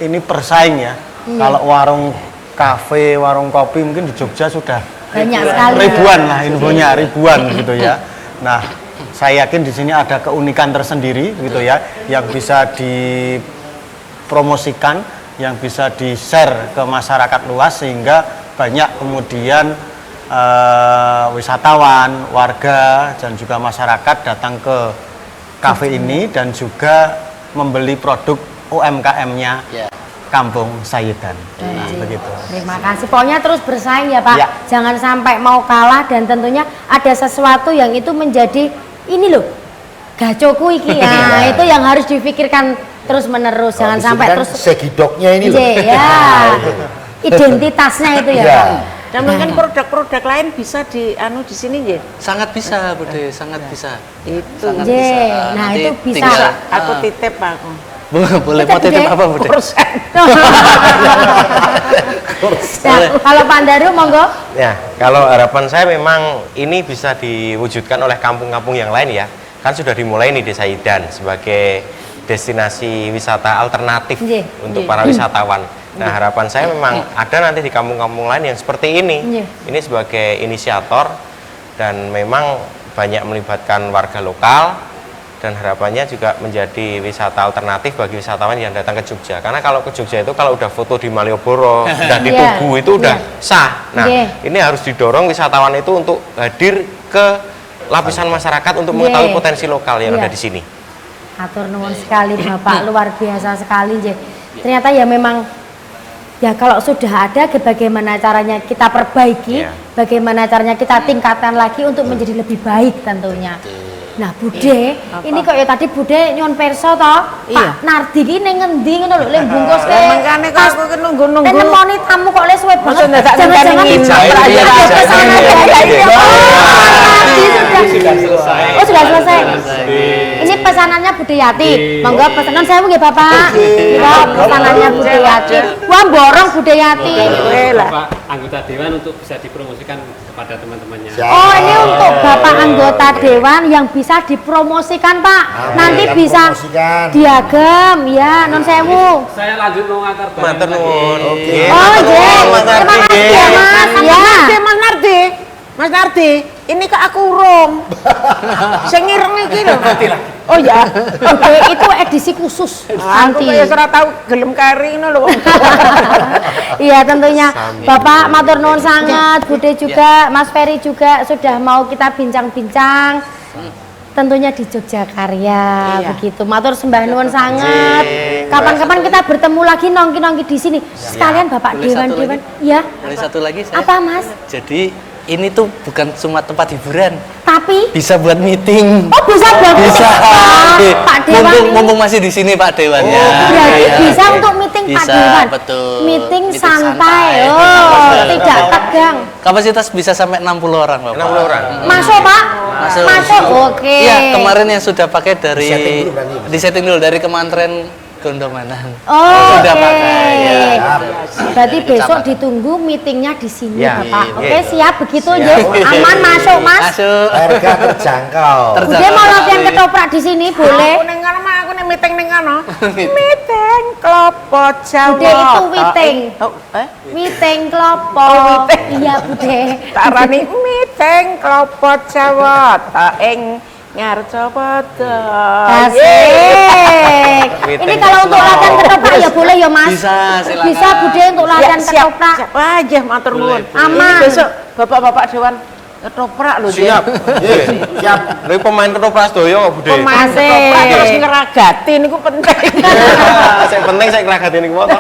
ini persaing ya. Kalau warung kafe, warung kopi mungkin di Jogja sudah Banyak sekali. ribuan lah infonya, ribuan gitu ya. Nah, saya yakin di sini ada keunikan tersendiri gitu ya, yang bisa dipromosikan, yang bisa di-share ke masyarakat luas, sehingga banyak kemudian wisatawan, warga, dan juga masyarakat datang ke kafe ini dan juga membeli produk UMKM-nya Kampung Sayidan. Nah, begitu. Terima kasih. Pokoknya terus bersaing ya Pak. Ya. Jangan sampai mau kalah, dan tentunya ada sesuatu yang itu menjadi ini loh, gacoku iki ya. Itu yang harus difikirkan terus menerus. Jangan Di sini sampai kan terus segidoknya ini loh. Iya, ya. Identitasnya itu ya Iya. Pak. Dan mungkin produk-produk lain bisa di sini ya. Sangat bisa, Bude, sangat bisa. Itu. Sangat Iya. bisa. Nah, Nanti itu bisa. tinggal, Aku titip aku. boleh Titip, mau titip Bude. apa, Bude? Nah, kalau Pak Daru monggo. Ya, kalau harapan saya memang ini bisa diwujudkan oleh kampung-kampung yang lain ya. Kan sudah dimulai nih di Sayidan sebagai destinasi wisata alternatif Nggih, untuk nggih. para wisatawan. Nah, harapan saya memang ada nanti di kampung-kampung lain yang seperti ini. Nggih. Ini sebagai inisiator dan memang banyak melibatkan warga lokal, dan harapannya juga menjadi wisata alternatif bagi wisatawan yang datang ke Jogja. Karena kalau ke Jogja itu kalau udah foto di Malioboro dan di Iya, Tugu itu udah iya. sah. Nah, Iya. ini harus didorong wisatawan itu untuk hadir ke lapisan masyarakat untuk Iya. mengetahui potensi lokal yang Iya. ada di sini. Atur nuwun sekali Bapak, luar biasa sekali nggih. Ternyata ya memang ya kalau sudah ada, bagaimana caranya kita perbaiki, Iya. bagaimana caranya kita tingkatkan lagi untuk menjadi lebih baik tentunya. Nah, Bude, ini kok ya tadi Bude nyon perso toh, Iya. Pak Nardi ki ning ngendi ngono lho, lek bungkus ke. Lah, makanya kok aku ki nunggu-nunggu. Nemoni tamu kok le suwe banget. Maksudnya tak Jangan-jangan ngenteni ada nginep aja. pesanan ya, ya, ini. Oh, Nardi sudah selesai. Oh, sudah selesai. Ini pesanannya Bude Yati. Monggo pesanan saya nggih Bapak. Kira pesanannya Bude Yati. Wah, borong Bude Yati. Bapak anggota dewan untuk bisa dipromosikan kepada teman-temannya. Oh, ini untuk Bapak anggota dewan yang bisa dipromosikan, Pak. Nanti bisa promosikan. diagem, ya, non sewu. Saya lanjut mau ngantar barang Matur lagi. nuwun. Oke. Oh, iya. Terima kasih ya, Mas. Ya. Mas Nardi, Mas Nardi, ini kok aku urung. Sing ireng iki lho. Oh ya. Oke, itu edisi khusus Aku nanti. kaya ora tau gelem kari ngono lho. Iya, tentunya Bapak matur nuwun sangat, Bude juga, Mas Ferry juga sudah mau kita bincang-bincang. Tentunya di Yogyakarta, Iya. begitu. Matur sembah nuwun sangat. Kapan-kapan kita bertemu lagi nongki-nongki di sini. Sekalian Bapak Boleh satu dewan-dewan. lagi? Ya. Boleh satu lagi saya? Apa, Mas? Jadi ini tuh bukan cuma tempat hiburan, Tapi bisa buat meeting. oh bisa banget. Bisa. Oke. Pak Dewan Mumpung, ini. mumpung masih di sini Pak Dewannya. Berarti Iya. bisa untuk meeting Pak Bisa, Dewan. betul. Meeting Meeting santai. santai. Oh, Betul. tidak tegang. Kapasitas bisa sampai 60 orang, Bapak. 60 orang. Masuk, Pak. Masuk, oke. Iya, kemarin yang sudah pakai dari Disetting dulu berarti, Mas. disetting dulu dari kementerian Gondomanan. Oh, Sudah oke. pakai, ya. Berarti besok ditunggu meetingnya di sini, Ya, Bapak. iya. Oke, siap begitu, ya. Aman masuk, Mas. Masuk. Harga terjangkau. Bude mau latihan ketoprak di sini, boleh? Aku ning kono mah, aku ning meeting ning kono. Meeting klopo Jawa. Bude itu witing. Oh, Meeting klopo. Oh, witing. Iya, Bude. Tarani meeting klopo Jawa ta ing Ngarjowodo. Asik. Ini kalau untuk latihan ketoprak ya boleh ya, Mas? Bisa, silakan. Bisa, Bude, untuk latihan ketoprak. Siap aja, matur nuwun. Aman. Ini besok Bapak-bapak Dewan ketoprak lho, Jen. Siap. Siap. Lha pemain ketoprak sedaya kok, Bude. Pemain Asik. ketoprak terus ngeragati niku penting. Sing penting saya keragati niku apa?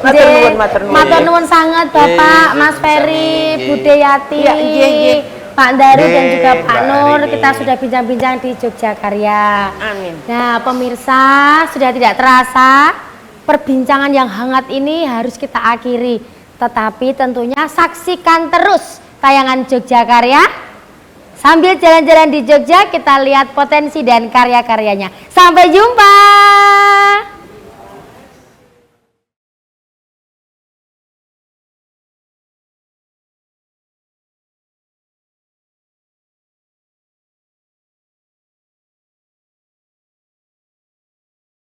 Matur nuwun, matur nuwun. Matur nuwun sangat Bapak, Mas Ferry, Bude Yati, Iya, iya, iya. Pak Daru dan juga Iya, Pak Mbak Nur. Rini. Kita sudah bincang-bincang di Jogjakarya. Amin. Nah, pemirsa, sudah tidak terasa perbincangan yang hangat ini harus kita akhiri. Tetapi tentunya saksikan terus tayangan Jogjakarya. Sambil jalan-jalan di Jogja, kita lihat potensi dan karya-karyanya. Sampai jumpa.